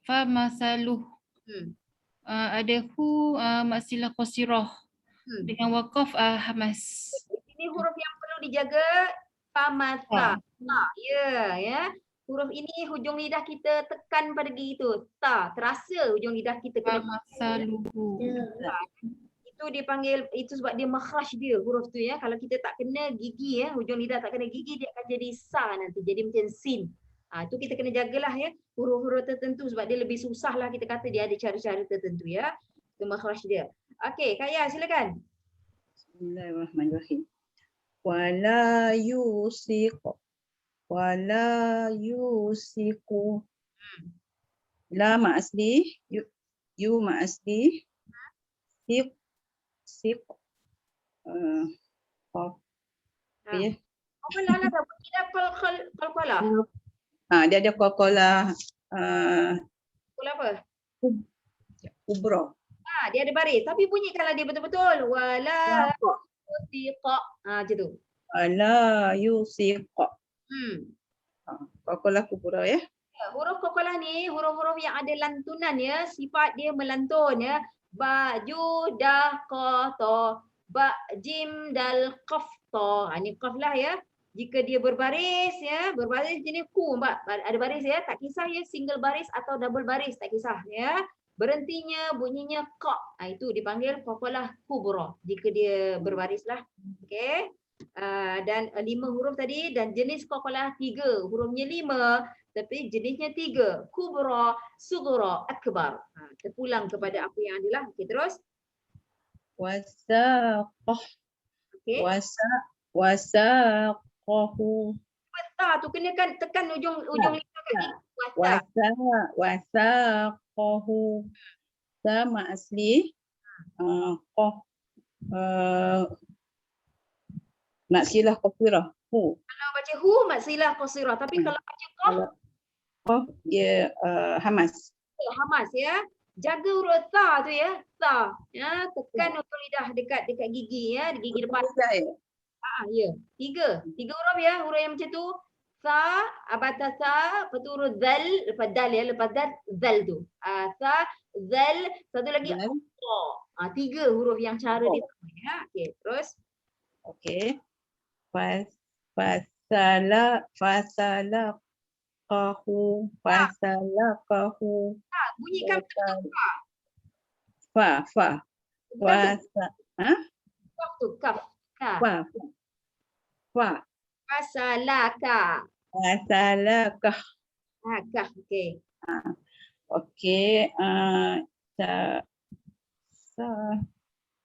Famasaluh. Ada hu maksilah qasirah dengan waqaf hamas. Ini huruf yang perlu dijaga famasa. Ya. Huruf ini hujung lidah kita tekan pada gigi tu. Ta, terasa hujung lidah kita kena. Famasaluhu. Itu dipanggil, itu sebab dia makhraj dia huruf tu ya. Kalau kita tak kena gigi ya, hujung lidah tak kena gigi, dia akan jadi sa nanti, jadi macam sin. Itu kita kena jagalah ya, huruf-huruf tertentu sebab dia lebih susah lah kita kata dia ada cara-cara tertentu ya. Itu makhraj dia. Okey, Kak Ya silakan. Bismillahirrahmanirrahim. Wala yusiqu. Wala yusiqu. La ma asli, yu ma asli. Sip. Ya. Apa lah dah bunyi dah qalqalah. Dia ada qalqalah Qala apa? kubra. Dia ada baris tapi bunyikanlah dia betul-betul. Wala yusiqa. Macam tu. Wala yusiqa. Qalqalah kubra ya. Huruf qalqalah ni huruf-huruf yang ada lantunan ya, sifat dia melantun ya. Ba, ju, dah, qa, ta, ba, jim, dal, qaf, ta. Ini qaf lah ya. Jika dia berbaris ya, berbaris jenis ku, ada baris ya, tak kisah ya single baris atau double baris, tak kisah ya. Berhentinya bunyinya qa. Itu dipanggil qalqalah kubra jika dia berbaris lah. Okey. Dan 5 huruf tadi dan jenis qalqalah 3. Hurufnya 5 tapi jenisnya 3. Kubra, sughra, akbar. Terpulang kepada apa yang adalah. Okey terus. Wasaqah. Okey. Wasaqahu. Ta tu kena kan tekan ujung lidah kat gigi. Wasaqahu. Sama asli. Qaf. Nak silah qasirah. Hu. Kalau baca hu maksilah qasirah tapi kalau baca qaf dia hamas. hamas ya. Jaga huruf ta tu ya. Ta. Ya, tekan ujung lidah dekat gigi ya, di gigi depan. Ya. 3 huruf ya, huruf yang macam tu. Sa, abatasa, lepas tu huruf zal, lepas dal ya, lepas dal zal tu. Sa, zal, satu lagi ta. 3 huruf yang cara dia sama ya. Okey, terus. Okey. Fasalaqahu. Bunyikan Fa. kaf tu, kaf. Fa. Fasalaka. Fasalaqah. Kaf, okey. Okey.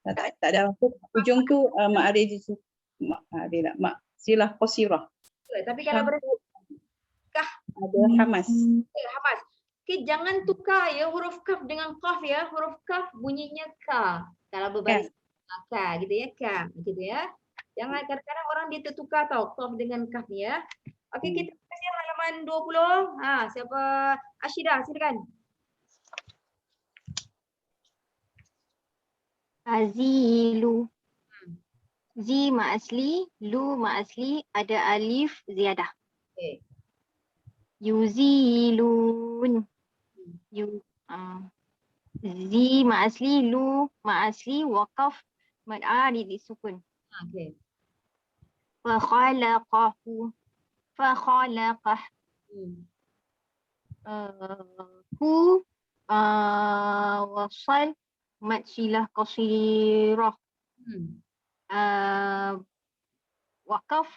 Tak ada apa. Ujung tu ma'arij mak silah qasirah. Tapi kalau berhenti Ada hamas. hamas. Okey, jangan tukar ya huruf kaf dengan qaf ya. Huruf kaf bunyinya ka. Kalau berbaris ka gitu ya, ka gitu ya. Jangan kadang-kadang orang dia tertukar tau qaf dengan kaf ni ya. Okey, kita baca halaman 20. Siapa? Ashidah, silakan. Azilu. Zi ma asli, lu ma asli, ada alif ziyadah. Okey. Yuzilun. Zi ma asli, lu ma asli, waqaf mad arid disukun. Okey. Fakhalaqahu. Fakhalaqah. Hu wasal mad silah qasirah. Waqaf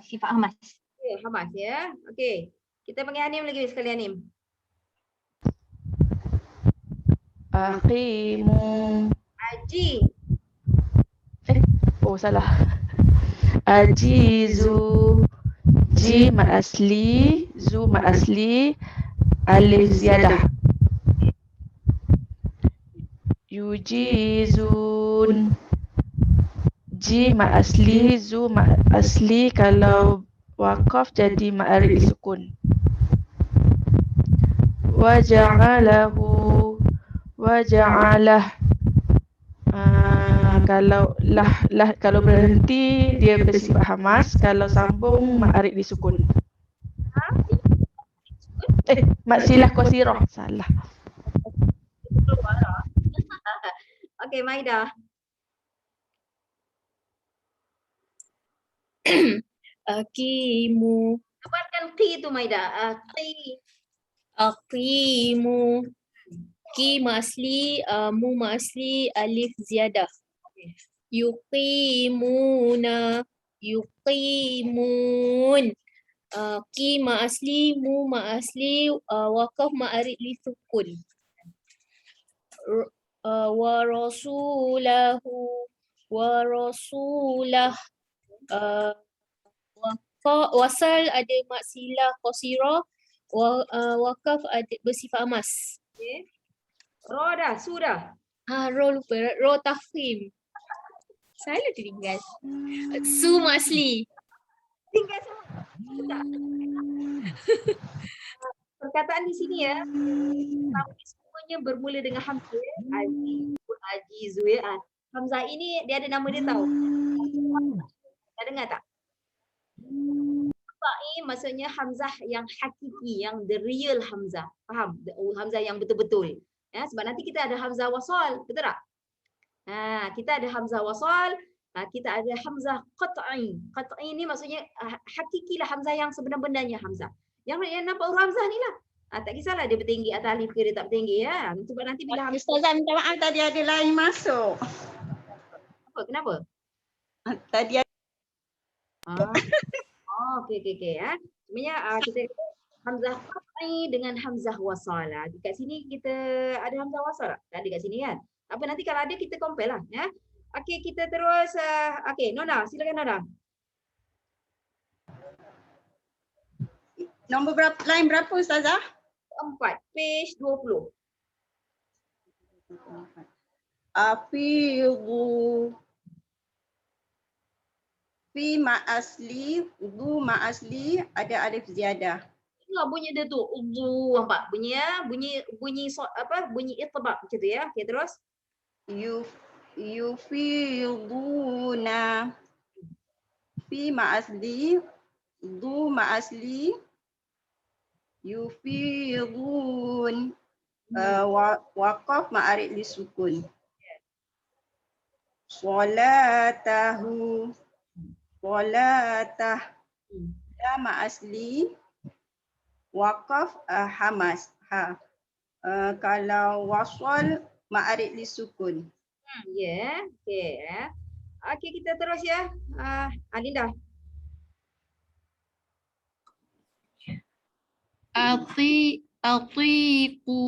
sifat hamas. Hamas ya. Okey. Kita panggil Hanim lagi sekali Hanim. Aqimu. Aji. Oh, salah. Ajizu. Ji mad asli, zu mad asli, alif ziyadah. Yujizun. Ji mad asli, zu mad asli, kalau wakaf jadi ma'arif disukun. Waja'alahu. Waja'alah. Kalau berhenti dia bersifat hamas, kalau sambung ma'arif disukun. Mak silah qasirah. Salah. Okey, Maida. Aqimu. Tebalkan qi tu Maida. Qi. Aqimu. Ki ma asli, mu ma asli, alif ziyadah. Yuqimuna. Yuqimun. Ki ma asli, mu ma asli, wakaf ma'arif li sukun. Wa rasulahu. Wa rasulah. Wasal ada maksilah qasirah, wakaf ada bersifat amas. Okey. Ro dah, sudah. Ro lupa, ro tafkhim. Selalu tertinggal. Su masli. Tinggal semua. Tak. Perkataan di sini ya. Tapi semuanya bermula dengan hamzah ya. Ajizu ya. Hamzah ini dia ada nama dia tahu. Dah dengar tak? Ini maksudnya hamzah yang hakiki, yang the real hamzah. Faham? Hamzah yang betul-betul. Ya, sebab nanti kita ada hamzah wasal, betul tak? Kita ada hamzah wasal, kita ada hamzah qat'i. Qat'i ni maksudnya hakikilah hamzah yang sebenar-benarnya hamzah. Yang nampak huruf hamzah ni lah. Tak kisahlah dia bertinggi atau alif ke dia tak bertinggi ya. Sebab nanti bila hamzah. Ustazah minta maaf tadi ada lain masuk. Apa? Kenapa? Tadi ada. Okey ya. Sebenarnya kita hamzah qat'i dengan hamzah wasal. Dekat sini kita ada hamzah wasal tak? Tak ada kat sini kan? Apa nanti kalau ada kita compare lah ya. Okey, kita terus okey, Nona, silakan Nona. Nombor berapa, line berapa Ustazah? 4, page 20. Afidu. Fi ma asli, du ma asli ada alif ziyadah. Tengok bunyi dia tu, nampak bunyi ya, bunyi itbaq macam tu ya. Okey, terus. Yufiduna. Fi ma asli, du ma asli, yufidun. Waqaf ma'arif li sukun. Salatahu. Salatah. Lama asli. Waqaf hamas. Kalau wasal ma'arif li sukun. Ya, okey ya. Okey, kita terus ya. Alinda. Atiqu.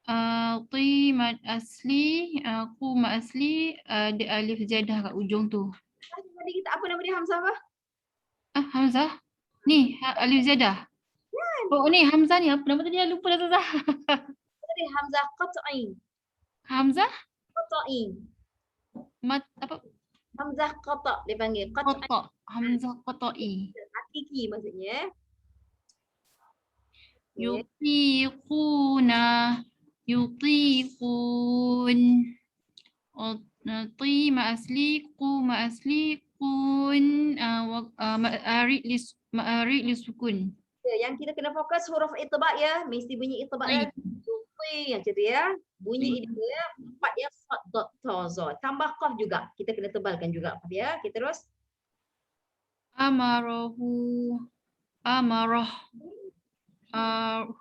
Ati mad asli, aku mad asli, ada alif ziyadah kat ujung tu. Tadi kita apa nama dia Hamzah apa? Hamzah. Ni alif ziyadah. Oh ni Hamzah ni apa nama tadi? Lupa dah Hamzah. Tadi Hamzah qat'i. Hamzah? Qat'i. Apa? Hamzah qata' dia panggil. Qat'i. Qata'. Hamzah qata'i. Hakiki maksudnya. Yutiquna. Yutiqun. Ti ma asli, ku ma asli, kun ma'arif li sukun. Yang kita kena fokus huruf itbaq ya, mesti bunyi itbaq ya. Yang macam tu ya. Bunyi ini ya, 4 ya, sad, dot, ta, za. Tambah qaf juga. Kita kena tebalkan juga ya. Kita terus. Amarahu. Amarah.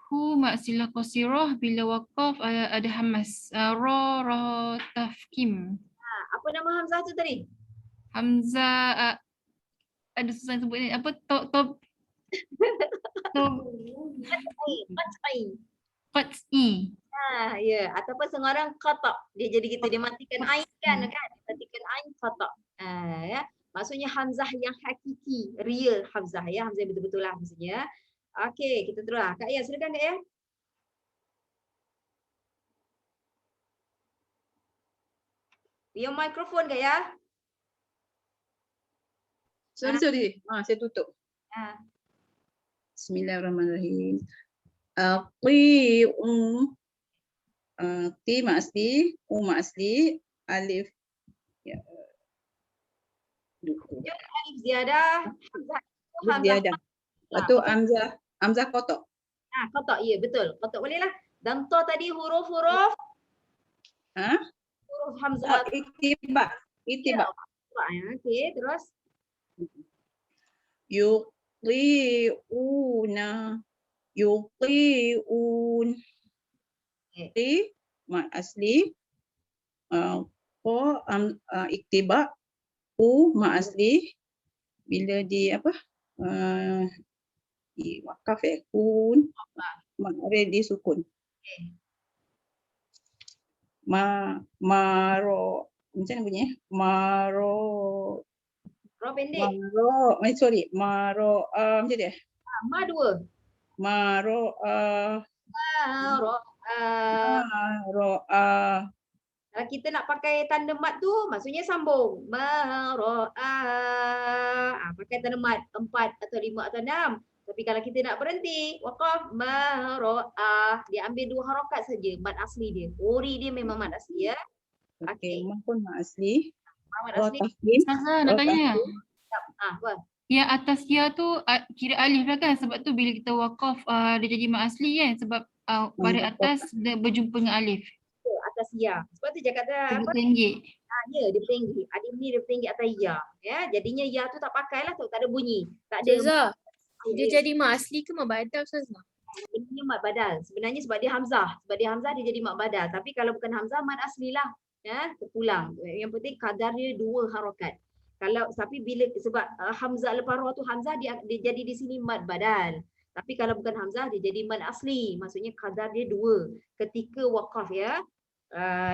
Hu maksilah qasirah bila waqaf ada hamas. Ra tafkim. Apa nama Hamzah tu tadi? Hamzah ada susah sebut ni. Apa? qat'i. Ya, ataupun setengah orang qata. Dia jadi kita dia matikan ain kan. Dia matikan ain qata. Ya. Maksudnya hamzah yang hakiki, real hamzah ya, hamzah yang betul-betul lah maksudnya. Okey, kita terus. Kak Ya, silakan Kak Ya. Your microphone Kak Ya. Sorry. Saya tutup. Ah. Bismillahirrahmanirrahim. Qi'u. Ti ma asli, u ma asli, alif. Ya. Alif ziyadah, hamzah. Alif ziyadah. Lepas tu hamzah kotak. Qata, ya betul. Qata boleh lah. Dan ta tadi huruf-huruf Ha? huruf hamzah. Ittiba. Okey, terus Yuqi'una. Yuqi'un. Ti ma asli. Iktiba. U ma asli. Bila di apa? Di wakaf kun. Maknanya di sukun. Maro. Macam mana bunyi? Maro. ro pendek. Maro. Macam dia? Ma dua. Maro. Ro. Maro. Kalau kita nak pakai tanda mat tu maksudnya sambung. Pakai tanda mat 4 atau 5 atau 6. Tapi kalau kita nak berhenti, waqaf dia ambil 2 harakat saja mat asli dia. Ori dia memang mat asli ya. Okey, pun mak asli. Mat Ro asli. tafkhim. Ustazah nak tanya. Apa? Yang atas ya tu kira alif lah kan, sebab tu bila kita waqaf dia jadi mat asli kan, sebab pada atas dia berjumpa dengan alif. Atas ya. Sebab tu cakap Dia apa? bertenggik. Ya, dia bertinggi. Adim ni dia bertinggi atas ya. Ya, jadinya ya tu tak pakailah tu, tak ada bunyi. Tak ada. Ustazah, dia jadi mak asli ke mak badal Ustazah? Sebenarnya mat badal. Sebenarnya sebab dia hamzah. Sebab dia hamzah dia jadi mat badal. Tapi kalau bukan hamzah mat asli lah. Ya, terpulang. Yang penting kadar dia 2 harakat. Kalau tapi bila sebab hamzah lepas ra tu hamzah dia jadi di sini mat badal. Tapi kalau bukan hamzah dia jadi mat asli. Maksudnya kadar dia 2 ketika waqaf ya.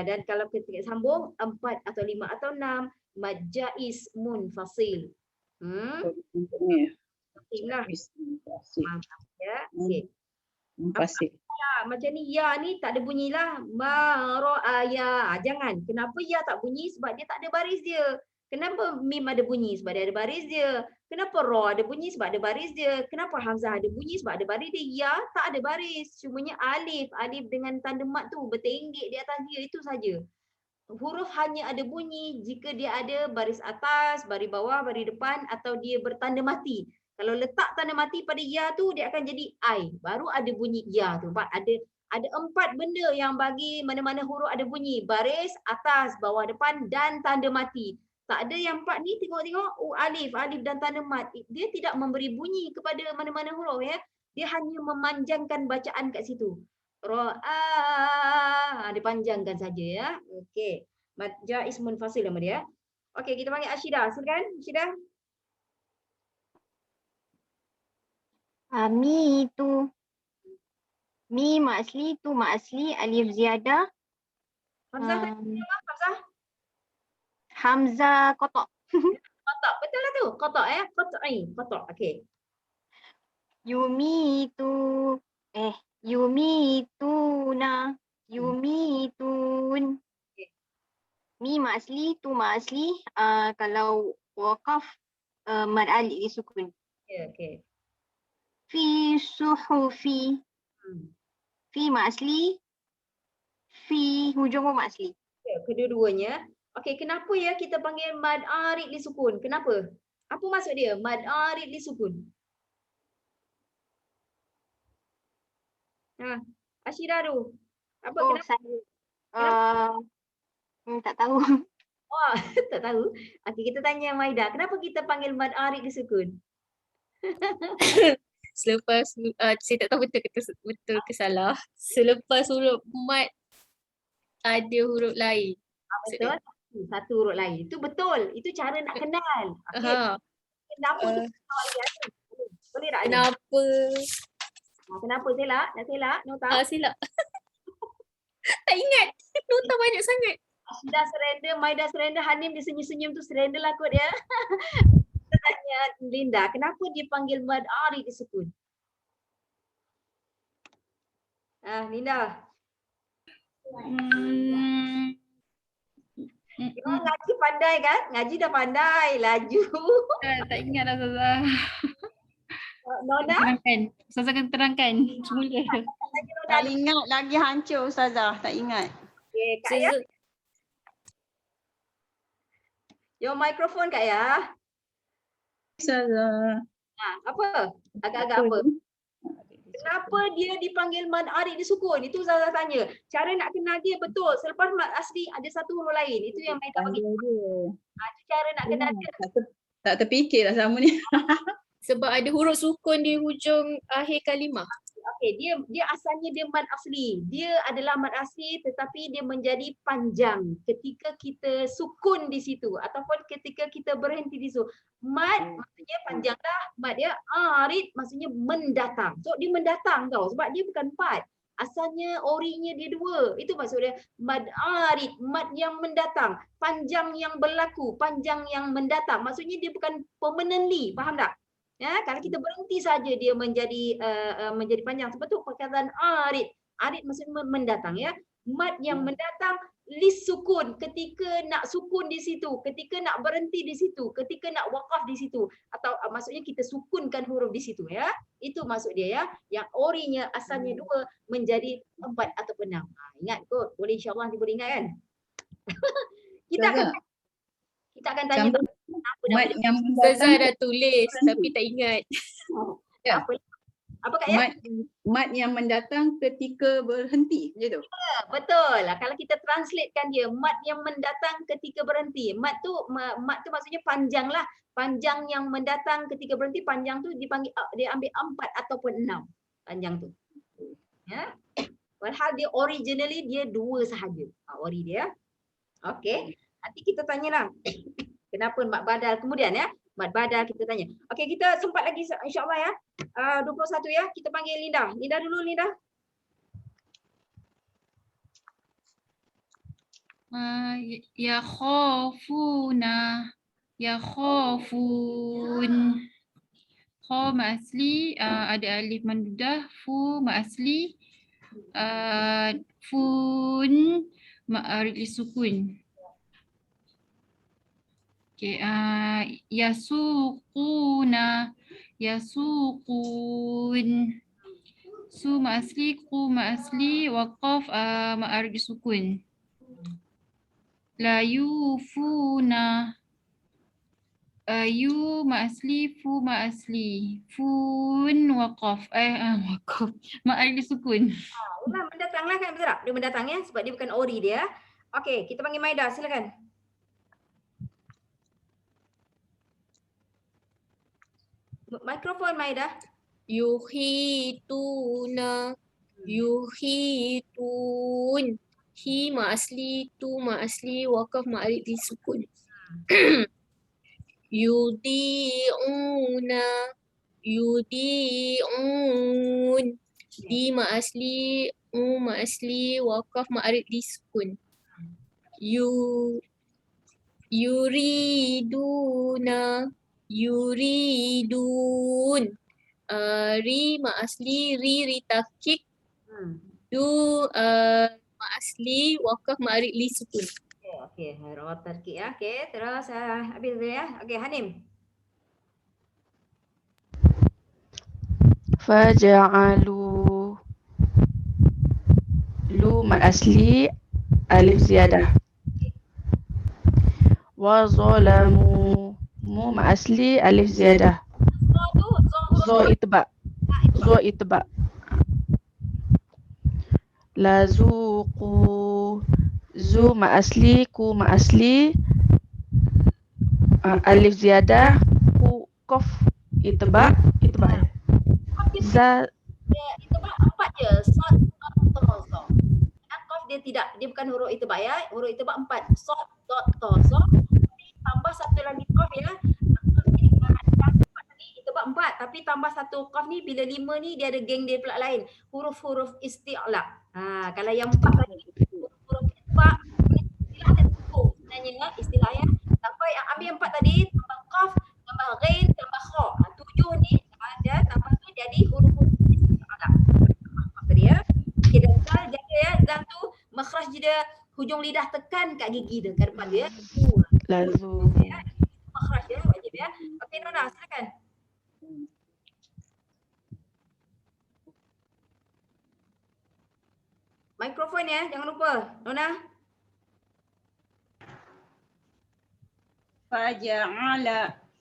Dan kalau ketika sambung 4 atau 5 atau 6 mad jaiz munfasil. Lah. Ya. Okey. Munfasil. Macam ni ya ni tak ada bunyi lah. Ya. Jangan. Kenapa ya tak bunyi? Sebab dia tak ada baris dia. Kenapa mim ada bunyi? Sebab dia ada baris dia. Kenapa ra ada bunyi? Sebab ada baris dia. Kenapa hamzah ada bunyi? Sebab ada baris dia. Ya tak ada baris. Cumanya alif dengan tanda mat tu bertenggek di atas dia, itu saja. Huruf hanya ada bunyi jika dia ada baris atas, baris bawah, baris depan atau dia bertanda mati. Kalau letak tanda mati pada ya tu dia akan jadi I. Baru ada bunyi ya tu. Ada 4 benda yang bagi mana-mana huruf ada bunyi. Baris, atas, bawah, depan dan tanda mati. Tak ada yang 4 ni, tengok alif dan tanda mat. Dia tidak memberi bunyi kepada mana-mana huruf ya. Dia hanya memanjangkan bacaan kat situ. Dia panjangkan saja ya. Okey. Mad jaiz munfasil nama dia. Okey, kita panggil Ashidah. Silakan Ashidah. Mi tu. Mi mak asli, tu mak asli, alif ziyadah. Hamzah tadi Hamzah. Hamzah kotak. Kotak. Betul lah tu. Kotak ya. Qat'i. Kotak. Okey. Yumituna. Yumitun. Mi mak asli, tu mak asli. Kalau waqaf mad alif disukun. Ya, okey. Fi suhufi. Fi mak asli. Fi hujung pun mak asli. Ya, kedua-duanya. Okey, kenapa ya kita panggil mad arid disukun? Kenapa? Apa maksud dia? Mad arid disukun. Ashidah tu. Apa kenapa? Saya tak tahu. Oh, tak tahu. Okey, kita tanya Maida. Kenapa kita panggil mad arid disukun? Selepas saya tak tahu betul ke salah. Selepas huruf mat ada huruf lain. Betul. Satu huruf lain. Itu betul. Itu cara nak kenal. Okey. Kenapa tu soalan? Boleh tak? Kenapa Kenapa selak? Nak selak? Nota? Silap. Tak ingat. Nota banyak sangat. Dah surrender, Mai dah surrender, Hanim dia senyum-senyum tu surrender lah kot ya. Kita tanya Linda, kenapa dia panggil mad arid disukun? Linda. Ngaji pandai kan? Ngaji dah pandai, laju. Tak ingat dah Ustazah. Nona? Terangkan. Ustazah akan terangkan semula. Tak ingat lagi hancur Ustazah, tak ingat. Okay, Kak Ya. Your microphone Kak Ya. Ustazah. Apa? Agak-agak apa? Kenapa dia dipanggil mad arid disukun? Itu Ustazah tanya. Cara nak kenal dia betul. Selepas mad asli ada satu huruf lain. Itu yang Maida bagi. Itu cara nak kenal dia. Tak terfikir lah sama ni. Sebab ada huruf sukun di hujung akhir kalimah. Okey, dia asalnya dia mad asli. Dia adalah mad asli tetapi dia menjadi panjang ketika kita sukun di situ ataupun ketika kita berhenti di situ. Mad maksudnya panjang dah, mad dia arid maksudnya mendatang. So dia mendatang tau sebab dia bukan empat. Asalnya orinya dia dua. Itu maksud dia mad arid, mad yang mendatang, panjang yang berlaku, panjang yang mendatang. Maksudnya dia bukan permanently, faham tak? Ya, kalau kita berhenti saja dia menjadi menjadi panjang. Sebab tu perkataan arid. Arid maksudnya mendatang ya. Mad yang mendatang lisukun ketika nak sukun di situ, ketika nak berhenti di situ, ketika nak waqaf di situ atau maksudnya kita sukunkan huruf di situ ya. Itu maksud dia ya. Yang orinya asalnya dua menjadi empat ataupun enam. Ingat kot. Boleh insya-Allah nanti boleh ingat kan? kita akan tanya Mad yang Ustazah dah tulis tapi tak ingat. Ya. Apa Kak Ya? Mad yang mendatang ketika berhenti, macam tu. Betul. Kalau kita translatekan dia, mad yang mendatang ketika berhenti. Mad tu maksudnya panjang lah. Panjang yang mendatang ketika berhenti, panjang tu dipanggil dia ambil 4 ataupun 6 panjang tu. Ya. Padahal dia originally dia 2 sahaja. Ori dia. Okey. Nanti kita tanyalah. Kenapa mad badal kemudian ya? Mad badal kita tanya. Okey, kita sempat lagi insya-Allah ya. 21 ya. Kita panggil Linda. Linda dulu Linda. Yakhafuna. Yakhafun. Kha ma asli ada alif mamdudah, fu ma asli fun ma arid lisukun. Okay, yasuquna, yasuqun. Su ma asli, ku ma asli, waqaf ma arid lisukun. La yufuna. Yu ma asli, fu ma asli. Fun waqaf. Waqaf. Ma arid lisukun. Mendatanglah kan, betul tak? Dia mendatang ya sebab dia bukan ori dia. Okey, kita panggil Maida, silakan. Mikrofon Maida. Yuhituna, yuhitun. Hi ma asli, tu ma asli, waqaf ma arid disukun. Yudi'una, yudi'un. Di ma asli, ma asli, waqaf ma arid disukun. Yuriduna, yuridun. Ri ma asli, ri takik. Ma asli, waqaf ma arid li sukun. Okey, ra tarkik ya. Okey, terus habis dulu ya. Okey, Hanim. Faja'alu. Lu mad asli alif ziyadah. Wa zalamu. Mu mad asli alif ziyadah. Zo itba. Zo itba. La zuqu. Zu ma asli, ku ma asli. Alif ziyadah, ku kof itba, itba. Za Itba 4 je. Sod, to, so. Kof dia tidak, dia bukan huruf itba ya. Huruf itba 4. Sod, to, so. Tambah satu lagi kof ya. Itba 4. mad tapi tambah satu qaf ni bila 5 ni dia ada geng dia pula lain. Huruf-huruf isti'la. Kalau yang 4 tadi huruf itba istilah ada tujuh sebenarnya istilah ya. Sampai yang ambil 4 tadi tambah qaf, tambah ghain, tambah kha. 7 ni ada tambah tu jadi huruf-huruf isti'la. Qaf tadi ya. Okey, dan zal jaga ya, zal tu makhraj dia hujung lidah tekan kat gigi dia, kat depan dia. Lazum. Makhraj ya, wajib ya. Okey Nona, silakan. Mikrofon ya, jangan lupa. Nona. Faja'alu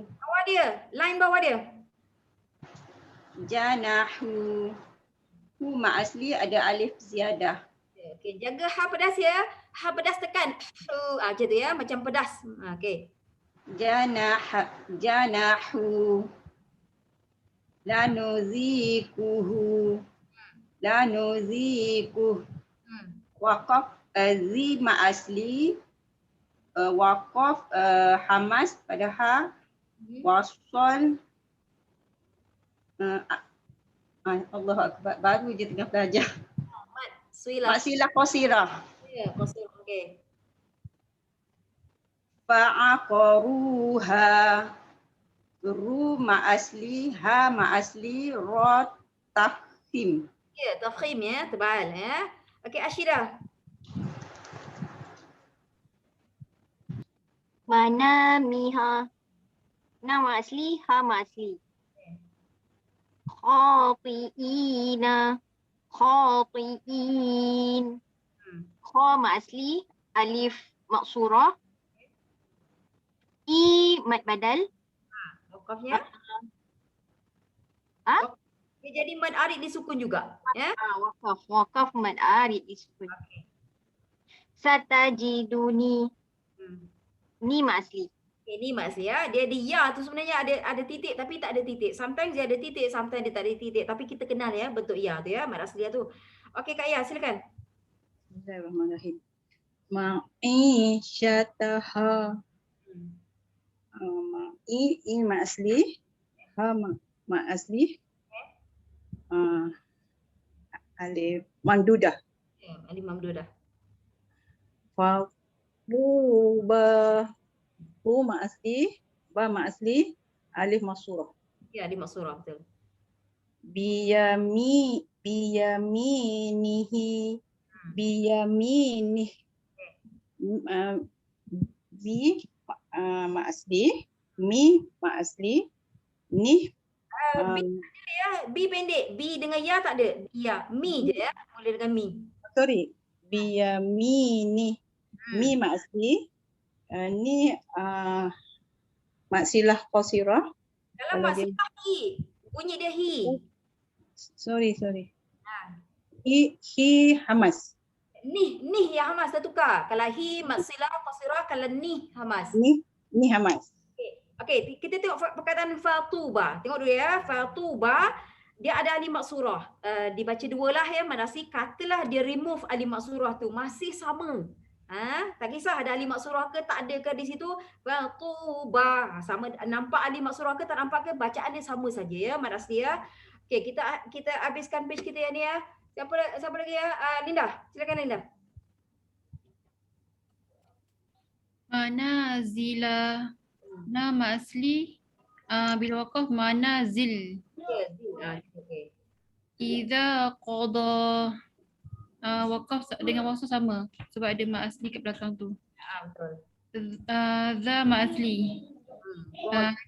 Bawah dia, line bawah dia. janahu. Hu mak asli ada alif ziyadah. Okey, jaga ha pedas ya. Ha pedas tekan. Macam tu ya, macam pedas. Okey. Janahu. Lanuzikuhu. Waqaf zi mak asli. Waqaf hamas pada ha. Wasol. Allahu Akbar. Baru je tengah belajar. Suilah. Maksilah qasirah. Ya, qasir. Okey. Fa'aqaruha. Ru ma asli, ha ma asli, ra tafkhim. Ya, tafkhim ya, tebal ya. Okey, Ashira. Mana miha. Nama asli, ha ma asli. Khati'ina. Khati'in. Kha ma asli, alif maksurah. I mad badal. Waqafnya. Dia jadi mad arid disukun juga, ya. Waqaf mad arid disukun. Satajiduni. Ni ma asli. Okay, ni mak ya. Dia ada ya tu sebenarnya ada titik tapi tak ada titik. Sometimes dia ada titik, sometimes dia tak ada titik. Tapi kita kenal ya bentuk ya tu ya, mad asli tu. Okey Kak Ya, silakan. Bismillahirrahmanirrahim. Ma'isyataha. I mak asli. Ha mak asli. Alif mamdudah. Ya, alif mamdudah. Fa ba hu mak asli, ba mak asli, alif maksurah. Ya, alif maksurah betul. Biyaminihi, biyaminih. Bi mak asli, mi mak asli, ni Ya, B pendek. B dengan ya tak ada. Ya, mi je ya. Mula dengan mi. sorry, biyamini. Mi mak asli, ni maksilah qasirah. Dalam Kalau maksilah hi. Bunyi dia hi. Sorry. Hi hamas. Nih ya hamas dah tukar. Kalau hi maksilah qasirah, kalau ni hamas. Ni hamas. Okey, kita tengok perkataan fatuba. Tengok dulu ya. Fatuba dia ada alif maksurah. Dibaca dua lah ya. Manasi katalah dia remove alif maksurah tu masih sama. Tak kisah ada alif maksurah ke tak ada ke di situ. Fatuba sama, nampak alif maksurah ke tak nampak ke, bacaan dia sama saja ya Manasi ya. Okey, kita habiskan page kita yang ni ya. Siapa lagi ya? Linda, silakan Linda. Manazila. Nama asli bila waqaf manazil. Okey. Idza qada waqaf dengan wasf sama sebab ada mak asli kat belakang tu. Betul. Za mak asli.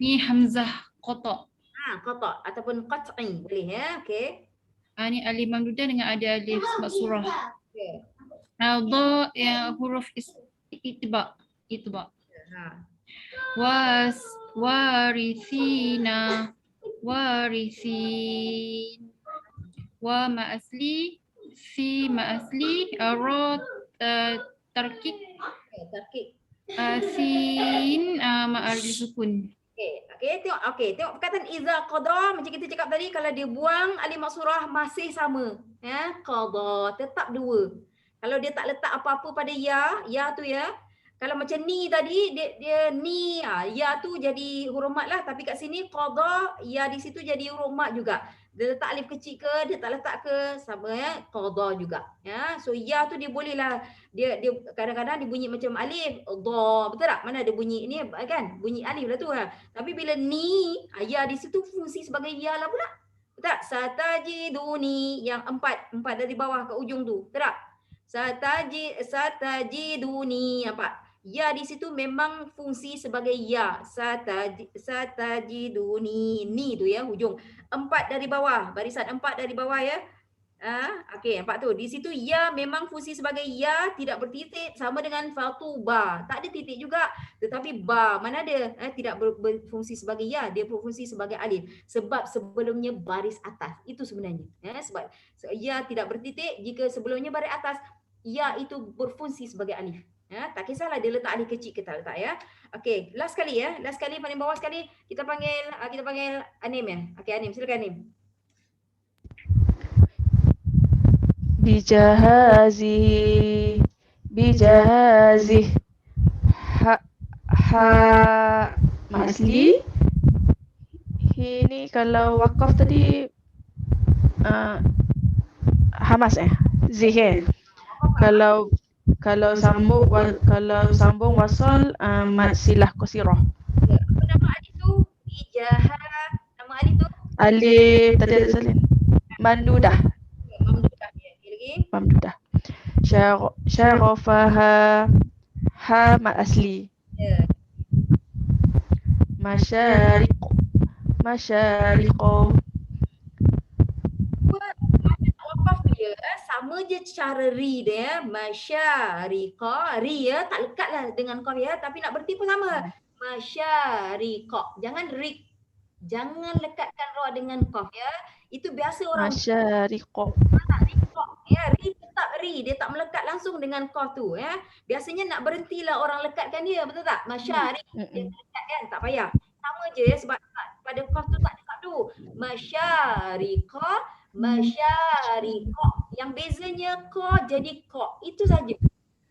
Ni hamzah qata. Qata ataupun qat'i boleh ya. Okey. Ni alif mamdudah dengan ada alif maksurah. Okey. Dha yang huruf itba. Warithina. Warithin. Wa ma asli. Si ma asli. Ra tarkik. Tarkik. Sin ma ardi sukun. Tengok perkataan iza qada macam kita cakap tadi, kalau dia buang alif maksurah masih sama. Ya, qada tetap dua. Kalau dia tak letak apa-apa pada ya tu ya, Kalau macam ni tadi dia ni ya tu jadi huruf mat lah, tapi kat sini qada ya di situ jadi huruf mat juga. Dia letak alif kecil ke, dia tak letak ke, sama ya, qada juga. Ya, so ya tu dia boleh lah dia kadang-kadang dia bunyi macam alif, dha, betul tak? Mana ada bunyi ni kan? Bunyi alif lah tu lah. Tapi bila ni ya di situ fungsi sebagai ya lah pula. Betul tak? Satajiduni yang empat dari bawah ke ujung tu. Betul tak? Satajiduni apa? Ya di situ memang fungsi sebagai ya. Satajiduni ni tu ya hujung. 4 dari bawah, barisan 4 dari bawah ya. Okey, nampak tu. Di situ ya memang fungsi sebagai ya, tidak bertitik, sama dengan fatuba. Tak ada titik juga. Tetapi ba mana ada? Tidak berfungsi sebagai ya, dia berfungsi sebagai alif. Sebab sebelumnya baris atas. Itu sebenarnya. Sebab ya tidak bertitik, jika sebelumnya baris atas, ya itu berfungsi sebagai alif. Tak kisahlah dia letak alif kecil ke tak letak ya. Okey, last kali ya. Last kali paling bawah sekali kita panggil Anim ya. Okey Anim, silakan Anim. Bijahazi ha asli. Ini kalau wakaf tadi hamas zihin. Kalau sambung wasal mad silah qasirah. Apa nama alif tu? Nama alif tu? Alif tadi ada salin. Mamdudah. Mamdudah ya. Lagi? Mamdudah. Syarafaha ha mad asli. Ya. Masyariqo. Wakaf dia sama je cara ri dia. Masyariqa. Ri ya tak lekat lah dengan qaf ya, tapi nak berhenti pun sama. Masyariqa. Jangan lekatkan ra dengan qaf ya. Itu biasa orang Masyariqo. ya, ri tetap ri, dia tak melekat langsung dengan qaf tu ya. Biasanya nak berhentilah orang lekatkan dia, betul tak? Masyariq dia lekat kan, tak payah. Sama je ya, sebab pada qaf tu tak dekat tu. Masyariqa, masyariqa. Yang bezanya qa jadi qa, itu saja.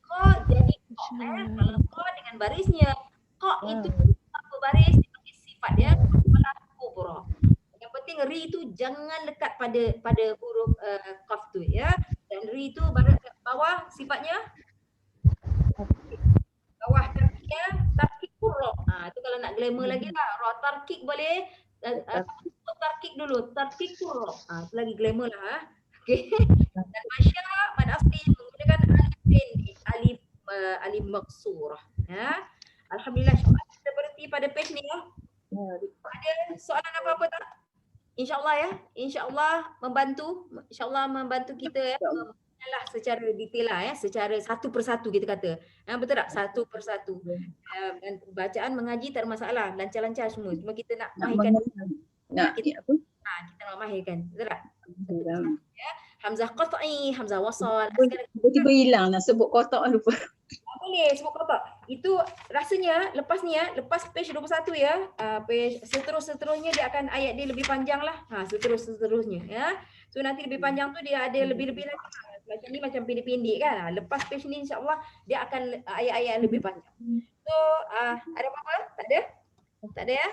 Qa jadi qa kalau qa dengan barisnya, qa itu apa baris dipanggil sifat ya, kubra. Yang penting ri tu jangan lekat pada huruf qaf tu ya. Dan ri tu bawah sifatnya bawah tarkiknya tarkik qurra. Tu kalau nak glamour lagi lah. Ra tarkik boleh tarkik dulu, tarkik qurra. Tu lagi glamour lah. Okey. Dan masya mad asli menggunakan alif pendek, alif maqsurah ya. Alhamdulillah, kita berhenti pada page ni ya. Ada soalan apa-apa tak? InsyaAllah ya. InsyaAllah membantu kita ya. Mengalah secara detail lah ya. Secara satu persatu kita kata. Betul tak? Satu persatu. Dan bacaan mengaji tak ada masalah. Lancar-lancar semua. Cuma kita nak mahirkan. Kita nak mahirkan. Betul tak? Ya. Hamzah qat'i, hamzah wasal. Tiba-tiba hilang nak sebut kotak lupa. Boleh sebut kotak. Itu rasanya lepas ni ya, lepas page 21 ya, page seterusnya dia akan ayat dia lebih panjang lah. Seterusnya ya. So nanti lebih panjang tu dia ada lebih-lebih lagi. Macam ni macam pendek-pendek kan. Lepas page ni insya-Allah dia akan ayat-ayat lebih panjang. So ada apa-apa? Tak ada? Tak ada ya?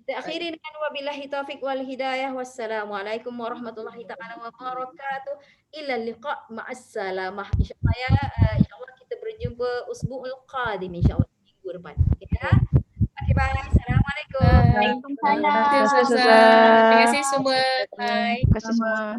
Kita akhiri dengan wabillahi taufiq wal hidayah. Wassalamualaikum warahmatullahi taala wabarakatuh. Ila liqa ma'as salamah. Insya-Allah ya. Insya-Allah kita berjumpa usbu'ul qadim insya-Allah minggu depan. Okey ya. Okey bye. Assalamualaikum. Waalaikumsalam. Terima kasih semua. Bye. Terima kasih semua.